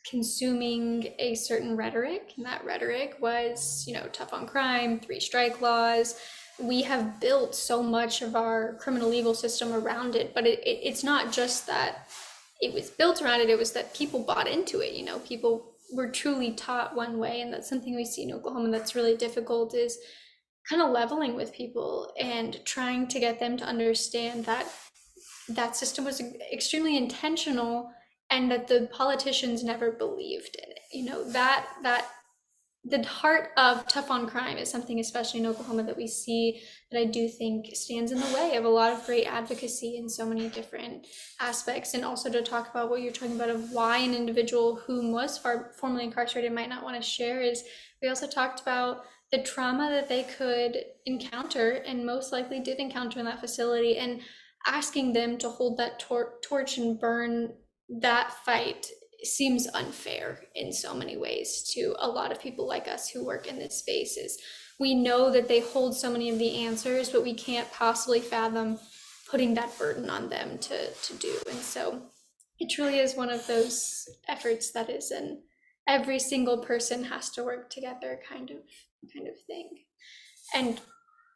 S1: consuming a certain rhetoric, and that rhetoric was, tough on crime, 3-strike laws. We have built so much of our criminal legal system around it, but it's not just that it was built around it, it was that people bought into it. People were truly taught one way, and that's something we see in Oklahoma that's really difficult, is kind of leveling with people and trying to get them to understand that that system was extremely intentional, and that the politicians never believed in it. That the heart of tough on crime is something, especially in Oklahoma, that we see, that I do think stands in the way of a lot of great advocacy in so many different aspects. And also to talk about what you're talking about of why an individual who was formerly incarcerated might not want to share, is we also talked about the trauma that they could encounter, and most likely did encounter, in that facility, and asking them to hold that torch and burn that fight seems unfair in so many ways to a lot of people like us who work in this space. Is we know that they hold so many of the answers, but we can't possibly fathom putting that burden on them to do. And so it truly is one of those efforts that is an every single person has to work together kind of thing. And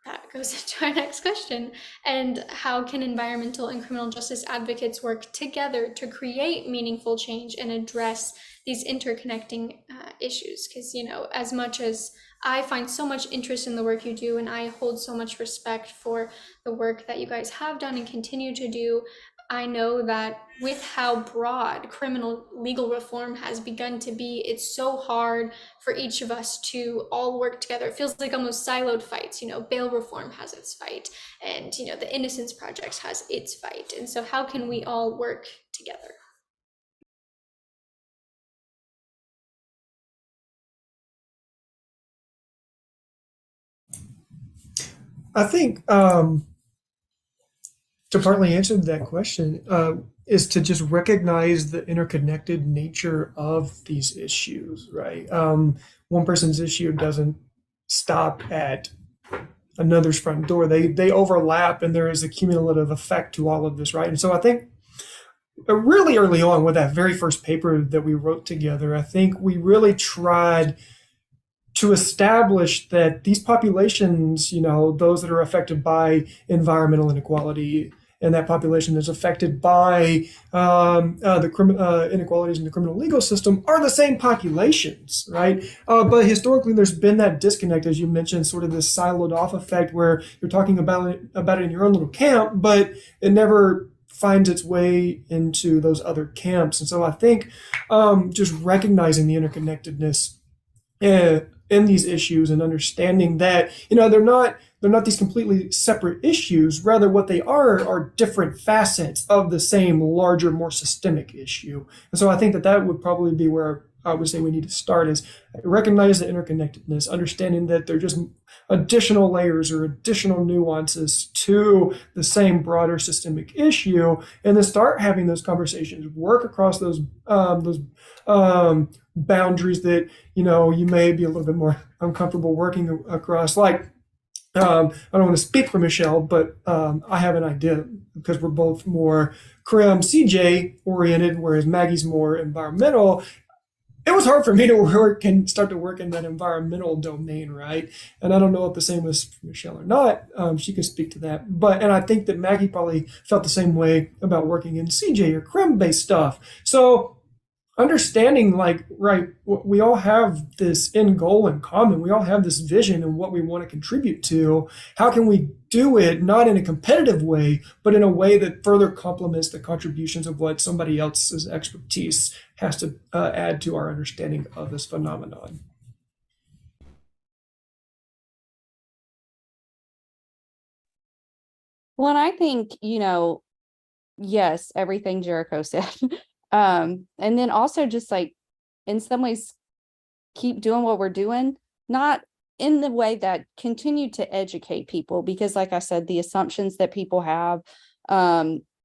S1: that goes into our next question. And how can environmental and criminal justice advocates work together to create meaningful change and address these interconnecting issues? Because, you know, as much as I find so much interest in the work you do, and I hold so much respect for the work that you guys have done and continue to do, I know that with how broad criminal legal reform has begun to be, it's so hard for each of us to all work together. It feels like almost siloed fights. You know, bail reform has its fight, and, you know, the Innocence Project has its fight. And so how can we all work together?
S2: I think to partly answer that question is to just recognize the interconnected nature of these issues, right? One person's issue doesn't stop at another's front door. They overlap, and there is a cumulative effect to all of this, right? And so I think really early on with that very first paper that we wrote together, I think we really tried to establish that these populations, you know, those that are affected by environmental inequality, and that population is affected by the inequalities in the criminal legal system, are the same populations, right? But historically, there's been that disconnect, as you mentioned, sort of this siloed off effect where you're talking about it in your own little camp, but it never finds its way into those other camps. And so I think just recognizing the interconnectedness in these issues and understanding that, you know, they're not these completely separate issues. Rather, what they are different facets of the same larger, more systemic issue. And so I think that would probably be where I would say we need to start, is recognize the interconnectedness, understanding that they're just additional layers or additional nuances to the same broader systemic issue, and then start having those conversations, work across those boundaries that, you know, you may be a little bit more uncomfortable working across. Like, I don't want to speak for Michelle, but I have an idea, because we're both more CJ oriented, whereas Maggie's more environmental. It was hard for me to start to work in that environmental domain, right? And I don't know if the same was for Michelle or not. She can speak to that. And I think that Maggie probably felt the same way about working in CJ or crime-based stuff. So understanding, like, right, we all have this end goal in common. We all have this vision and what we want to contribute to. How can we do it not in a competitive way, but in a way that further complements the contributions of what somebody else's expertise has to add to our understanding of this phenomenon?
S3: Well, and I think, you know, yes, everything Jericho said. And then also just like, in some ways, keep doing what we're doing, not in the way that continue to educate people, because like I said, the assumptions that people have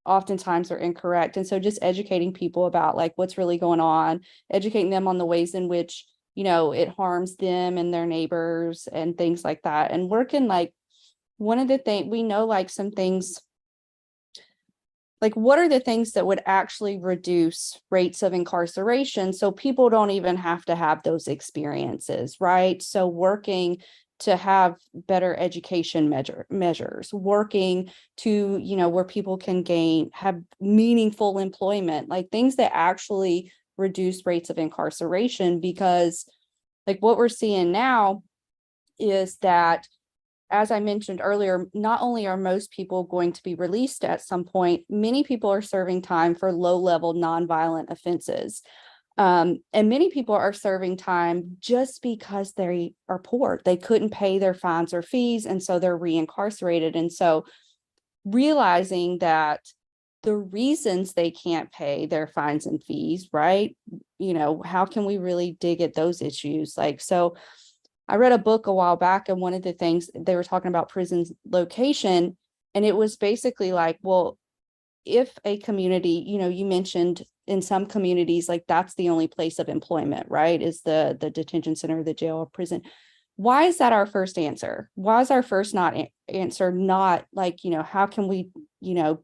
S3: oftentimes are incorrect. And so just educating people about like what's really going on, educating them on the ways in which, you know, it harms them and their neighbors and things like that. And working, like, one of the things we know, like some things, like what are the things that would actually reduce rates of incarceration so people don't even have to have those experiences, right? So working to have better education measures, working to, you know, where people can have meaningful employment, like things that actually reduce rates of incarceration. Because like what we're seeing now is that, as I mentioned earlier, not only are most people going to be released at some point, many people are serving time for low-level nonviolent offenses. And many people are serving time just because they are poor. They couldn't pay their fines or fees, and so they're reincarcerated. And so realizing that the reasons they can't pay their fines and fees, right? You know, how can we really dig at those issues? Like, so I read a book a while back, and one of the things they were talking about prison location, and it was basically like, well, if a community, you know, you mentioned in some communities, like that's the only place of employment, right? Is the detention center, the jail or prison. why is that our first answer? Why is our first answer not like, how can we,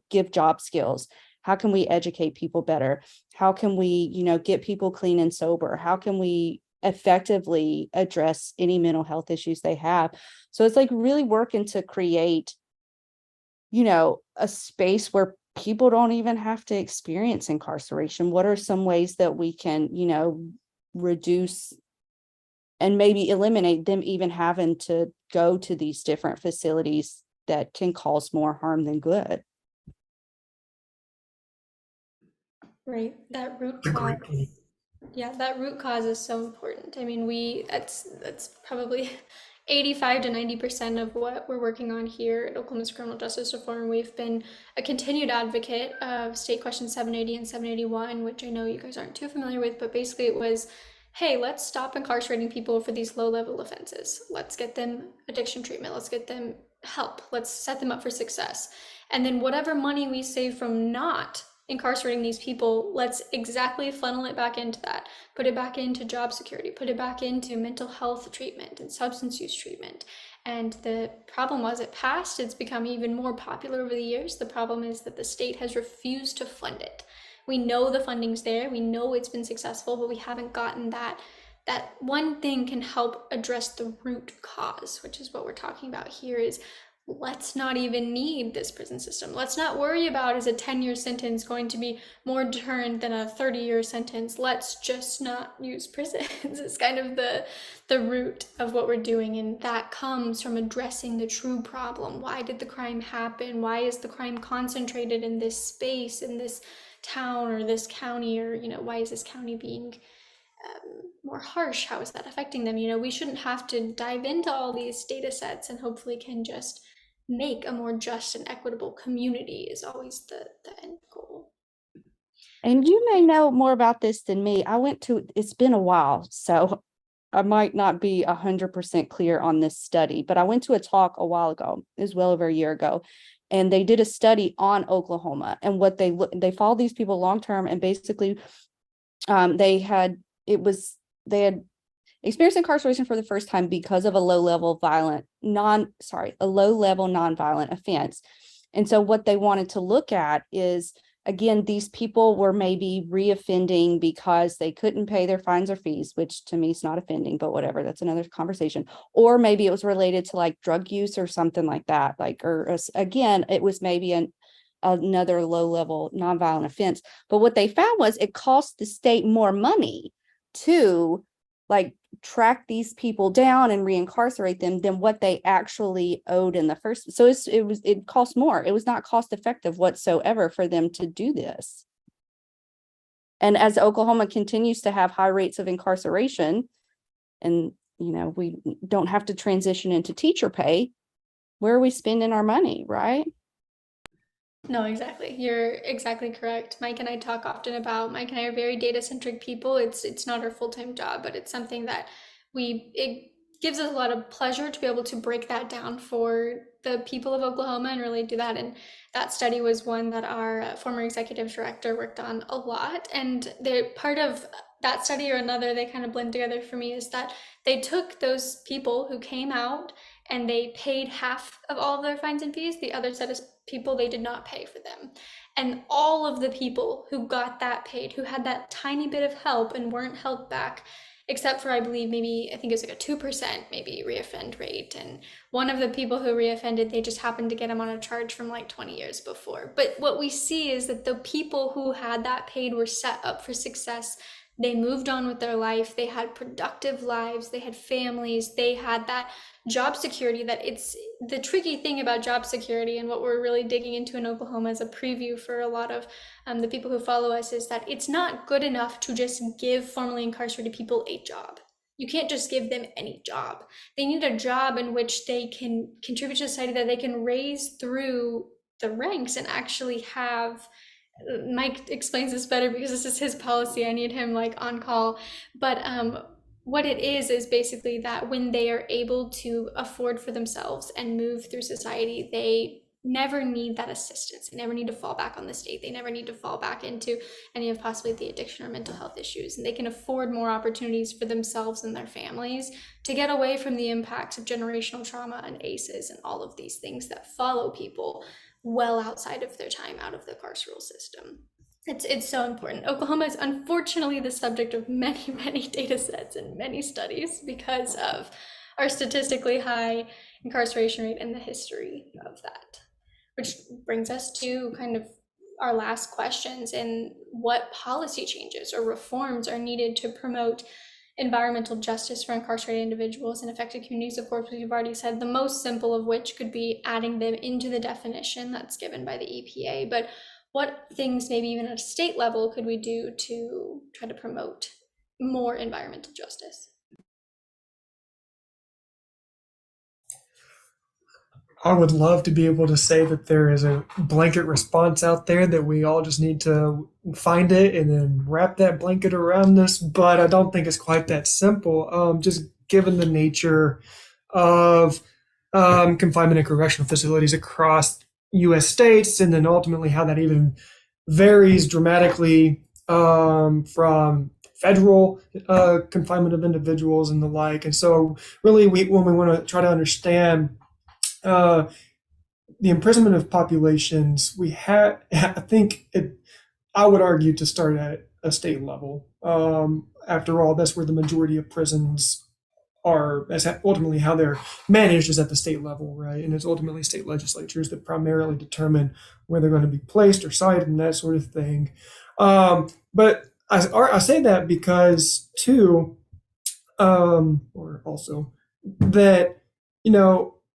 S3: give job skills? How can we educate people better? How can we, get people clean and sober? How can we effectively address any mental health issues they have? So it's like really working to create, a space where people don't even have to experience incarceration. What are some ways that we can, reduce and maybe eliminate them even having to go to these different facilities that can cause more harm than good?
S1: Right, that root
S2: A
S1: cause.
S2: great point.
S1: Yeah, that root cause is so important. I mean, that's probably 85 to 90% of what we're working on here at Oklahoma's criminal justice reform. We've been a continued advocate of State Question 780 and 781, which I know you guys aren't too familiar with, but basically it was, hey, let's stop incarcerating people for these low-level offenses. Let's get them addiction treatment. Let's get them help. Let's set them up for success. And then whatever money we save from not incarcerating these people, let's exactly funnel it back into that. Put it back into job security, put it back into mental health treatment and substance use treatment. And the problem was it passed. It's become even more popular over the years. The problem is that the state has refused to fund it. We know the funding's there. We know it's been successful, but we haven't gotten that one thing can help address the root cause, which is what we're talking about here, is let's not even need this prison system. Let's not worry about, is a 10-year sentence going to be more deterrent than a 30-year sentence? Let's just not use prisons. It's kind of the root of what we're doing, and that comes from addressing the true problem. Why did the crime happen? Why is the crime concentrated in this space, in this town or this county, or why is this county being more harsh? How is that affecting them? We shouldn't have to dive into all these data sets, and hopefully can just make a more just and equitable community is always the end goal.
S3: And you may know more about this than me. It's been a while, so I might not be 100% clear on this study, but I went to a talk a while ago, it was well over a year ago, and they did a study on Oklahoma and what they followed these people long-term, and basically they had experienced incarceration for the first time because of a low-level non-violent offense. And so what they wanted to look at is, again, these people were maybe reoffending because they couldn't pay their fines or fees, which to me is not offending, but whatever, that's another conversation. Or maybe it was related to like drug use or something like that. Again, it was maybe another low-level non-violent offense. But what they found was it cost the state more money to track these people down and reincarcerate them than what they actually owed in the first. So it cost more. It was not cost effective whatsoever for them to do this. And as Oklahoma continues to have high rates of incarceration, and we don't have to transition into teacher pay, where are we spending our money, right?
S1: No, exactly. You're exactly correct. Mike and I talk often about, Mike and I are very data-centric people. It's not our full-time job, but it's something that it gives us a lot of pleasure to be able to break that down for the people of Oklahoma and really do that. And that study was one that our former executive director worked on a lot. And the part of that study or another, they kind of blend together for me, is that they took those people who came out and they paid half of all of their fines and fees. The other set of people, they did not pay for them. And all of the people who got that paid, who had that tiny bit of help and weren't held back, except for, I believe, I think it was like a 2% maybe reoffend rate. And one of the people who reoffended, they just happened to get him on a charge from like 20 years before. But what we see is that the people who had that paid were set up for success. They moved on with their life. They had productive lives. They had families. They had that job security. That it's the tricky thing about job security, and what we're really digging into in Oklahoma as a preview for a lot of the people who follow us, is that it's not good enough to just give formerly incarcerated people a job. You can't just give them any job. They need a job in which they can contribute to society, that they can raise through the ranks and actually have. Mike explains this better because this is his policy. I need him on call. But what it is basically that when they are able to afford for themselves and move through society, they never need that assistance. They never need to fall back on the state. They never need to fall back into any of possibly the addiction or mental health issues. And they can afford more opportunities for themselves and their families to get away from the impacts of generational trauma and ACEs and all of these things that follow people well outside of their time out of the carceral system. It's so important. Oklahoma is unfortunately the subject of many, many data sets and many studies because of our statistically high incarceration rate and the history of that. Which brings us to kind of our last questions and what policy changes or reforms are needed to promote environmental justice for incarcerated individuals and affected communities. Of course, we've already said the most simple of which could be adding them into the definition that's given by the EPA. But what things, maybe even at a state level, could we do to try to promote more environmental justice?
S2: I would love to be able to say that there is a blanket response out there that we all just need to find it and then wrap that blanket around us, but I don't think it's quite that simple. Just given the nature of confinement and correctional facilities across U.S. states, and then ultimately how that even varies dramatically from federal confinement of individuals and the like. And so really when we want to try to understand the imprisonment of populations, I would argue to start at a state level. After all, that's where the majority of prisons are, as ultimately how they're managed is at the state level, right? And it's ultimately state legislatures that primarily determine where they're going to be placed or sited and that sort of thing. But I say that because too, or also that,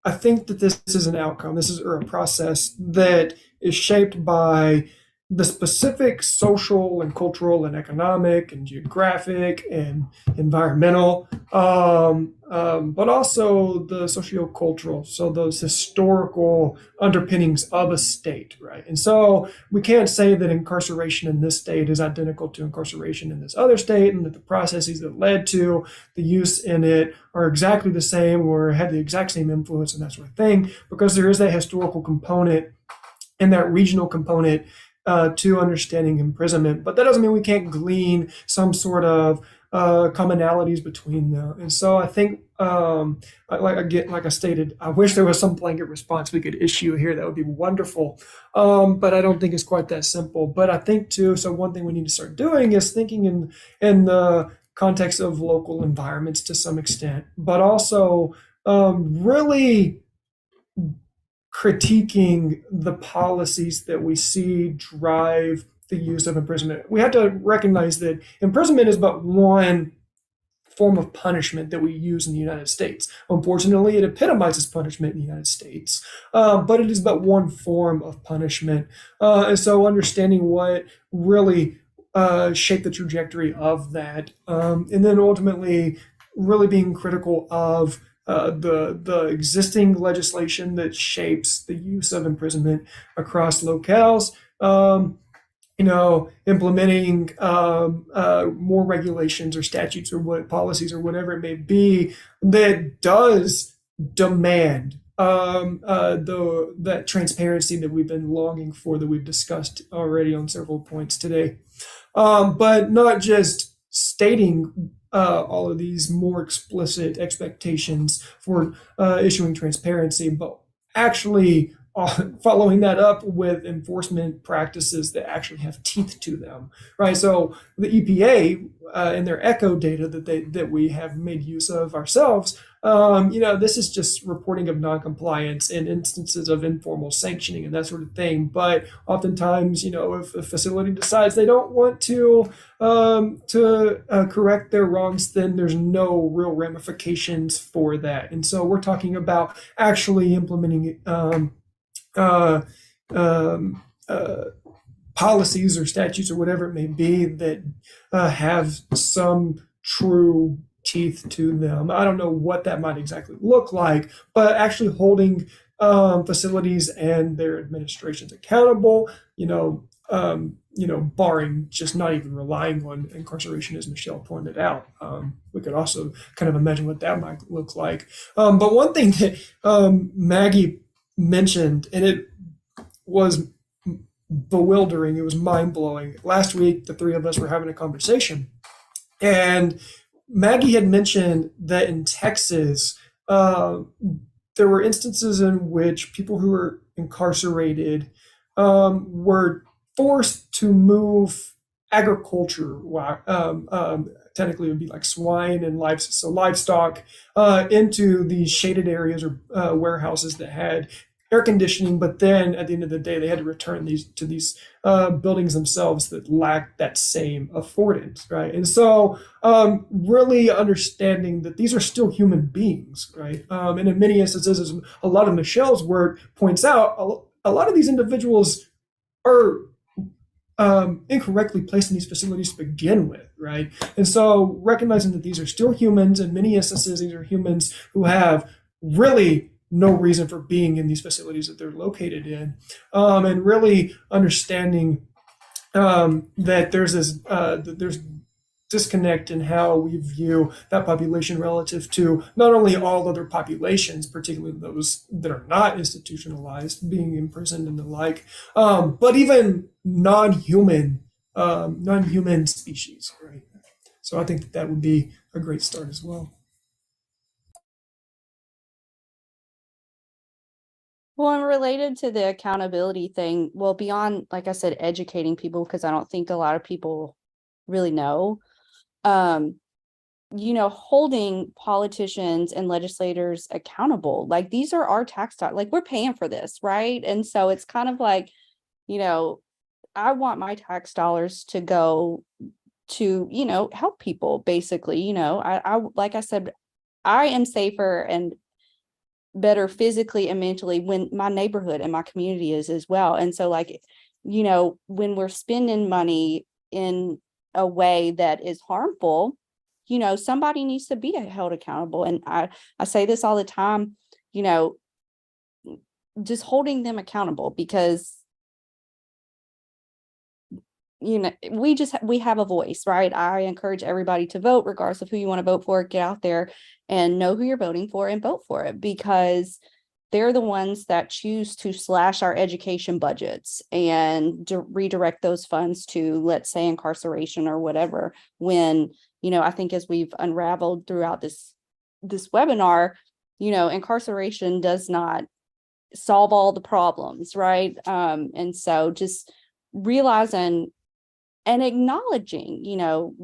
S2: I think that this is an outcome, or a process that is shaped by the specific social and cultural and economic and geographic and environmental, but also the sociocultural, so those historical underpinnings of a state, right? And so we can't say that incarceration in this state is identical to incarceration in this other state, and that the processes that led to the use in it are exactly the same or had the exact same influence and that sort of thing, because there is that historical component and that regional component to understanding imprisonment. But that doesn't mean we can't glean some sort of commonalities between them. And so I think, like I stated, I wish there was some blanket response we could issue here. That would be wonderful. But I don't think it's quite that simple. But I think too, so one thing we need to start doing is thinking in the context of local environments to some extent, but also really critiquing the policies that we see drive the use of imprisonment. We have to recognize that imprisonment is but one form of punishment that we use in the United States. Unfortunately, it epitomizes punishment in the United States, but it is but one form of punishment. And so understanding what really shaped the trajectory of that, and then ultimately really being critical of the existing legislation that shapes the use of imprisonment across locales, implementing more regulations or statutes or what policies or whatever it may be that does demand that transparency that we've been longing for, that we've discussed already on several points today, but not just stating all of these more explicit expectations for issuing transparency, but actually following that up with enforcement practices that actually have teeth to them, right? So the EPA and their ECHO data that we have made use of ourselves, this is just reporting of noncompliance and instances of informal sanctioning and that sort of thing. But oftentimes, if a facility decides they don't want to correct their wrongs, then there's no real ramifications for that. And so we're talking about actually implementing policies or statutes or whatever it may be that have some true teeth to them. I don't know what that might exactly look like, but actually holding facilities and their administrations accountable, barring just not even relying on incarceration, as Michelle pointed out. We could also kind of imagine what that might look like. But one thing that Maggie mentioned, and it was bewildering. It was mind-blowing. Last week, the three of us were having a conversation, and Maggie had mentioned that in Texas, there were instances in which people who were incarcerated were forced to move agriculture. Technically, it would be like swine and livestock into these shaded areas or warehouses that had air conditioning. But then, at the end of the day, they had to return these to these buildings themselves that lacked that same affordance, right? And so, really understanding that these are still human beings, right? And in many instances, as a lot of Michelle's work points out, a lot of these individuals are incorrectly placed in these facilities to begin with, right? And so recognizing that these are still humans, in many instances, these are humans who have really no reason for being in these facilities that they're located in, and really understanding that there's disconnect in how we view that population relative to not only all other populations, particularly those that are not institutionalized, being imprisoned and the like, but even non-human species, right? So I think that would be a great start as well.
S3: Well, and related to the accountability thing, well, beyond, like I said, educating people, because I don't think a lot of people really know, holding politicians and legislators accountable. Like, these are our tax dollars, like, we're paying for this, right? And so it's kind of like, I want my tax dollars to go to, help people, basically. I like I said, I am safer and better physically and mentally when my neighborhood and my community is as well. And so, like, when we're spending money in a way that is harmful, somebody needs to be held accountable. And I say this all the time, just holding them accountable, because we have a voice, right? I encourage everybody to vote, regardless of who you want to vote for. Get out there and know who you're voting for and vote for it, because they're the ones that choose to slash our education budgets and redirect those funds to, let's say, incarceration or whatever. When, I think as we've unraveled throughout this webinar, incarceration does not solve all the problems, right? And so just realizing and acknowledging,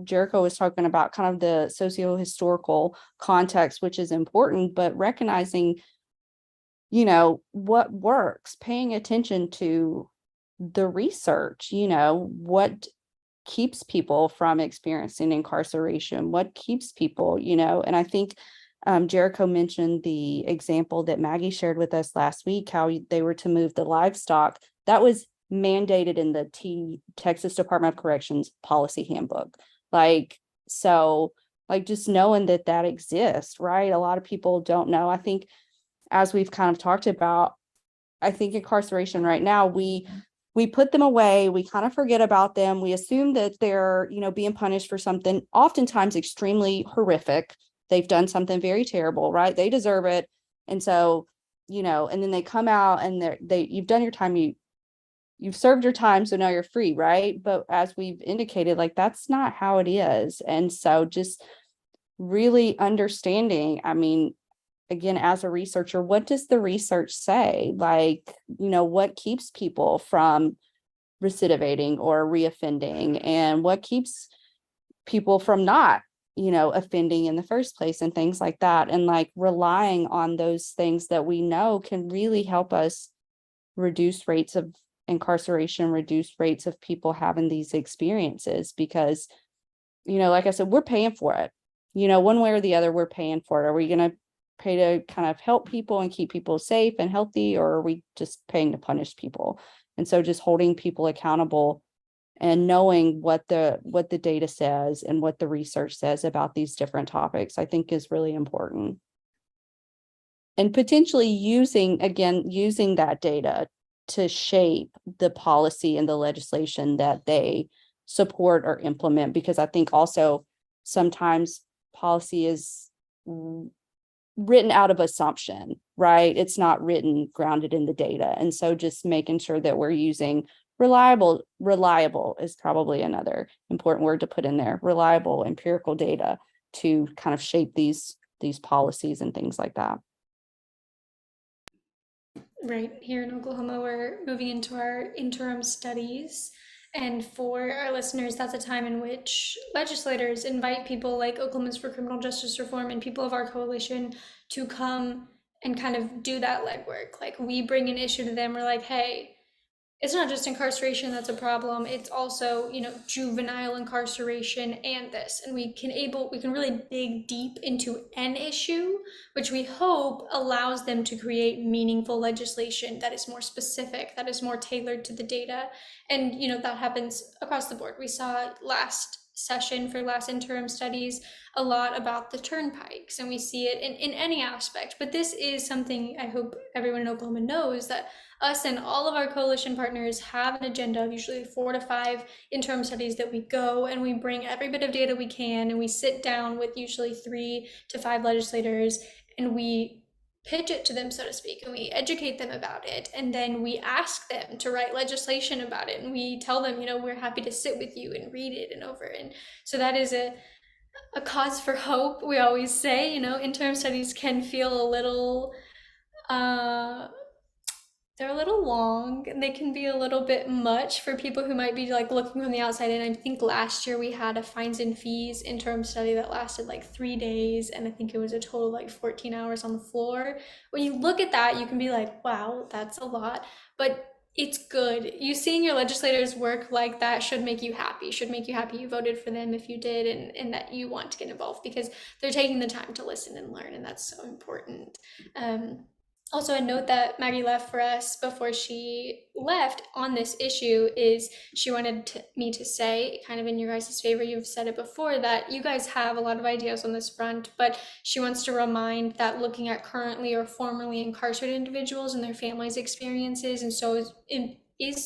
S3: Jericho was talking about kind of the socio-historical context, which is important, but recognizing, what works, paying attention to the research, what keeps people from experiencing incarceration, what keeps people, and I think Jericho mentioned the example that Maggie shared with us last week, how they were to move the livestock. That was mandated in the Texas Department of Corrections policy handbook. Just knowing that exists, right? A lot of people don't know. I think, as we've kind of talked about, I think incarceration right now, we put them away, we kind of forget about them, we assume that they're, being punished for something oftentimes extremely horrific. They've done something very terrible, right? They deserve it. And so, and then they come out and you've done your time, you've served your time, so now you're free, right? But as we've indicated, like, that's not how it is. And so just really understanding, again, as a researcher, what does the research say? Like, what keeps people from recidivating or reoffending, and what keeps people from not, offending in the first place, and things like that. And like relying on those things that we know can really help us reduce rates of incarceration, reduce rates of people having these experiences, because, like I said, we're paying for it, one way or the other, we're paying for it. Are we going to pay to kind of help people and keep people safe and healthy, or are we just paying to punish people? And so just holding people accountable and knowing what the data says and what the research says about these different topics, I think is really important. And potentially using that data to shape the policy and the legislation that they support or implement, because I think also sometimes policy is written out of assumption, right? It's not written, grounded in the data. And so just making sure that we're using reliable is probably another important word to put in there, reliable empirical data to kind of shape these policies and things like that.
S1: Right, here in Oklahoma, we're moving into our interim studies. And for our listeners, that's a time in which legislators invite people like Oklahomans for Criminal Justice Reform and people of our coalition to come and kind of do that legwork. Like, we bring an issue to them, we're like, hey, it's not just incarceration that's a problem, it's also, you know, juvenile incarceration and this, and we can really dig deep into an issue, which we hope allows them to create meaningful legislation that is more specific, that is more tailored to the data. And, you know, that happens across the board. We saw last session for last interim studies a lot about the turnpikes, and we see it in any aspect. But this is something I hope everyone in Oklahoma knows, that us and all of our coalition partners have an agenda of usually 4 to 5 interim studies that we go and we bring every bit of data we can, and we sit down with usually 3 to 5 legislators and we pitch it to them, so to speak, and we educate them about it, and then we ask them to write legislation about it, and we tell them, you know, we're happy to sit with you and read it and over. And so that is a cause for hope. We always say, you know, interim studies can feel a little they're a little long, and they can be a little bit much for people who might be like looking from the outside. And I think last year we had a fines and fees interim study that lasted like 3 days, and I think it was a total of like 14 hours on the floor. When you look at that, you can be like, wow, that's a lot, but it's good. You seeing your legislators work like that should make you happy, you voted for them if you did, and that you want to get involved because they're taking the time to listen and learn, and that's so important. Also, a note that Maggie left for us before she left on this issue is she wanted me to say, kind of in your guys' favor, you've said it before, that you guys have a lot of ideas on this front, but she wants to remind that looking at currently or formerly incarcerated individuals and their families' experiences is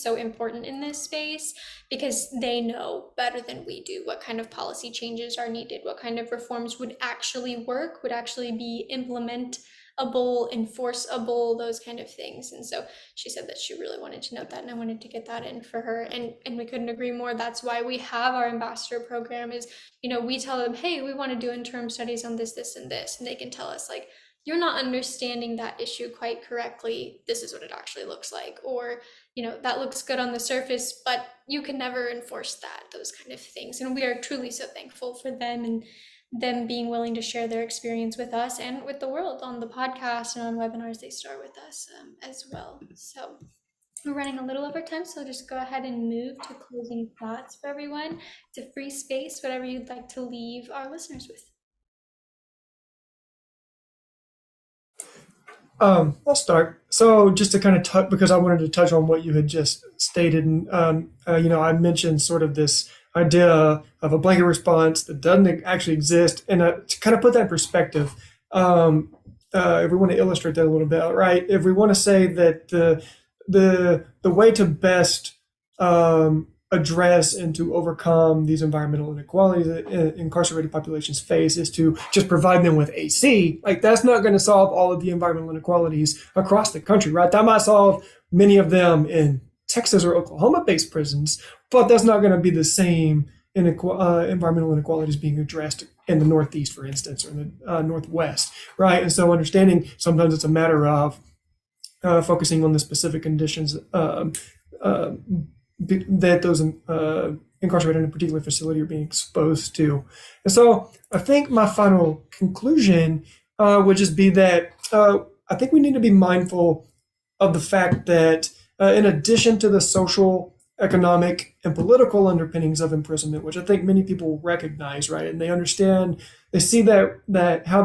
S1: so important in this space, because they know better than we do what kind of policy changes are needed, what kind of reforms would actually work, would actually be enforceable, those kind of things. And so she said that she really wanted to note that, and I wanted to get that in for her, and we couldn't agree more. That's why we have our ambassador program. Is, you know, we tell them, hey, we want to do interim studies on this, and this, and they can tell us, like, you're not understanding that issue quite correctly, this is what it actually looks like, or, you know, that looks good on the surface, but you can never enforce that, those kind of things. And we are truly so thankful for them, and them being willing to share their experience with us and with the world on the podcast and on webinars they start with us as well. So we're running a little over time, so just go ahead and move to closing thoughts for everyone. It's a free space, whatever you'd like to leave our listeners with.
S2: I'll start. So just to kind of touch, because I wanted to touch on what you had just stated, and you know, I mentioned sort of this idea of a blanket response that doesn't actually exist, and to kind of put that in perspective, if we want to illustrate that a little bit, right? If we want to say that the way to best address and to overcome these environmental inequalities that incarcerated populations face is to just provide them with AC, like that's not going to solve all of the environmental inequalities across the country, right? That might solve many of them in Texas or Oklahoma-based prisons, but that's not going to be the same environmental inequalities being addressed in the Northeast, for instance, or in the Northwest, right? And so understanding sometimes it's a matter of focusing on the specific conditions that those incarcerated in a particular facility are being exposed to. And so I think my final conclusion would just be that I think we need to be mindful of the fact that in addition to the social, economic, and political underpinnings of imprisonment, which I think many people recognize, right, and they understand, they see that how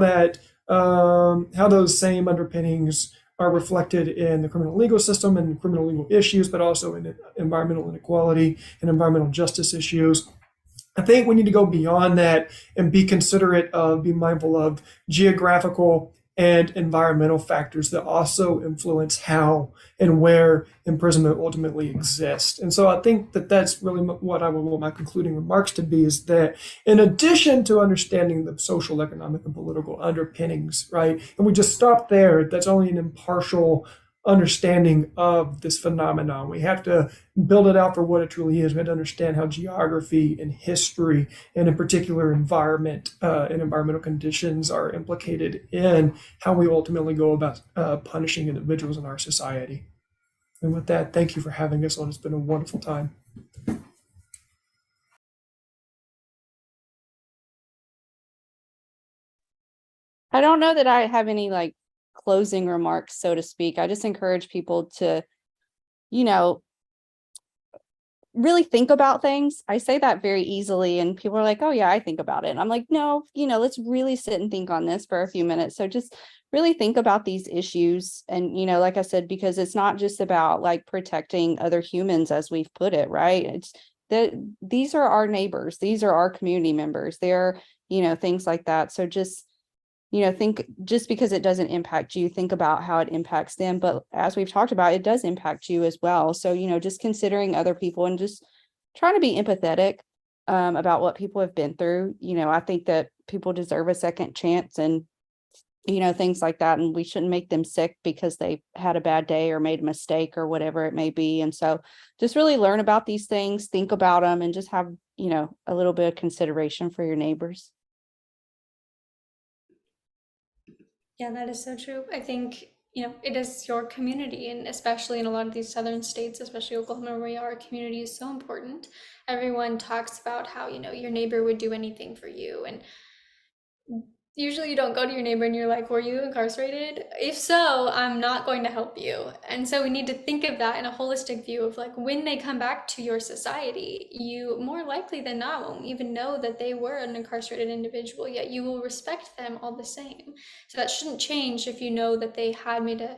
S2: those same underpinnings are reflected in the criminal legal system and criminal legal issues, but also in environmental inequality and environmental justice issues. I think we need to go beyond that and be considerate of, be mindful of geographical and environmental factors that also influence how and where imprisonment ultimately exists. And so I think that that's really what I would want my concluding remarks to be, is that in addition to understanding the social, economic, and political underpinnings, right, and we just stop there, that's only an impartial understanding of this phenomenon. We have to build it out for what it truly is. We have to understand how geography and history, and in particular environment and environmental conditions, are implicated in how we ultimately go about punishing individuals in our society. And with that, thank you for having us on. It's been a wonderful time.
S3: I don't know that I have any like closing remarks, so to speak. I just encourage people to, you know, really think about things. I say that very easily, and people are like, oh yeah, I think about it. And I'm like, no, let's really sit and think on this for a few minutes. So just really think about these issues. And, like I said, because it's not just about like protecting other humans, as we've put it, right? It's that these are our neighbors, these are our community members, they're, things like that. So just think, just because it doesn't impact you, think about how it impacts them. But as we've talked about, it does impact you as well. So, just considering other people and just trying to be empathetic about what people have been through. I think that people deserve a second chance and, things like that. And we shouldn't make them sick because they had a bad day or made a mistake or whatever it may be. And so just really learn about these things, think about them, and just have, a little bit of consideration for your neighbors.
S1: Yeah, that is so true. I think, it is your community, and especially in a lot of these southern states, especially Oklahoma, where we are, community is so important. Everyone talks about how, your neighbor would do anything for you. And usually you don't go to your neighbor and you're like, were you incarcerated? If so, I'm not going to help you. And so we need to think of that in a holistic view of like, when they come back to your society, you more likely than not won't even know that they were an incarcerated individual, yet you will respect them all the same. So that shouldn't change if you know that they had made a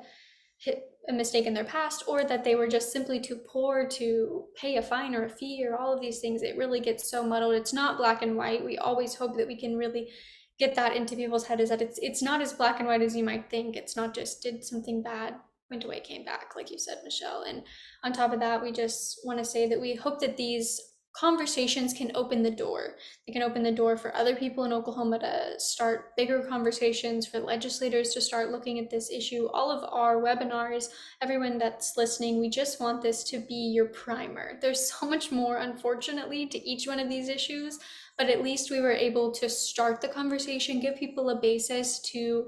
S1: mistake in their past, or that they were just simply too poor to pay a fine or a fee or all of these things. It really gets so muddled. It's not black and white. We always hope that we can really get that into people's head, is that it's not as black and white as you might think. It's not just did something bad, went away, came back, like you said, Michelle. And on top of that, we just want to say that we hope that these conversations can open the door. They can open the door for other people in Oklahoma to start bigger conversations, for legislators to start looking at this issue. All of our webinars, everyone that's listening, we just want this to be your primer. There's so much more, unfortunately, to each one of these issues, but at least we were able to start the conversation, give people a basis to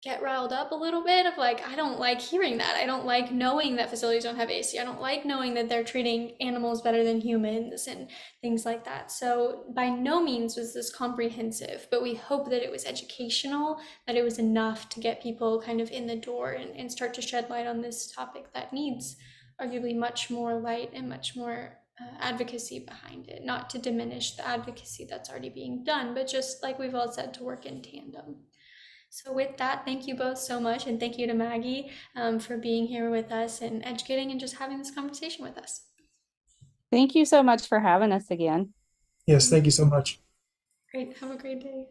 S1: get riled up a little bit of like, I don't like hearing that. I don't like knowing that facilities don't have AC. I don't like knowing that they're treating animals better than humans and things like that. So by no means was this comprehensive, but we hope that it was educational, that it was enough to get people kind of in the door and start to shed light on this topic that needs arguably much more light and much more advocacy behind it. Not to diminish the advocacy that's already being done, but just like we've all said, to work in tandem. So with that, thank you both so much, and thank you to Maggie for being here with us and educating and just having this conversation with us.
S3: Thank you so much for having us again.
S2: Yes, thank you so much.
S1: Great. Have a great day.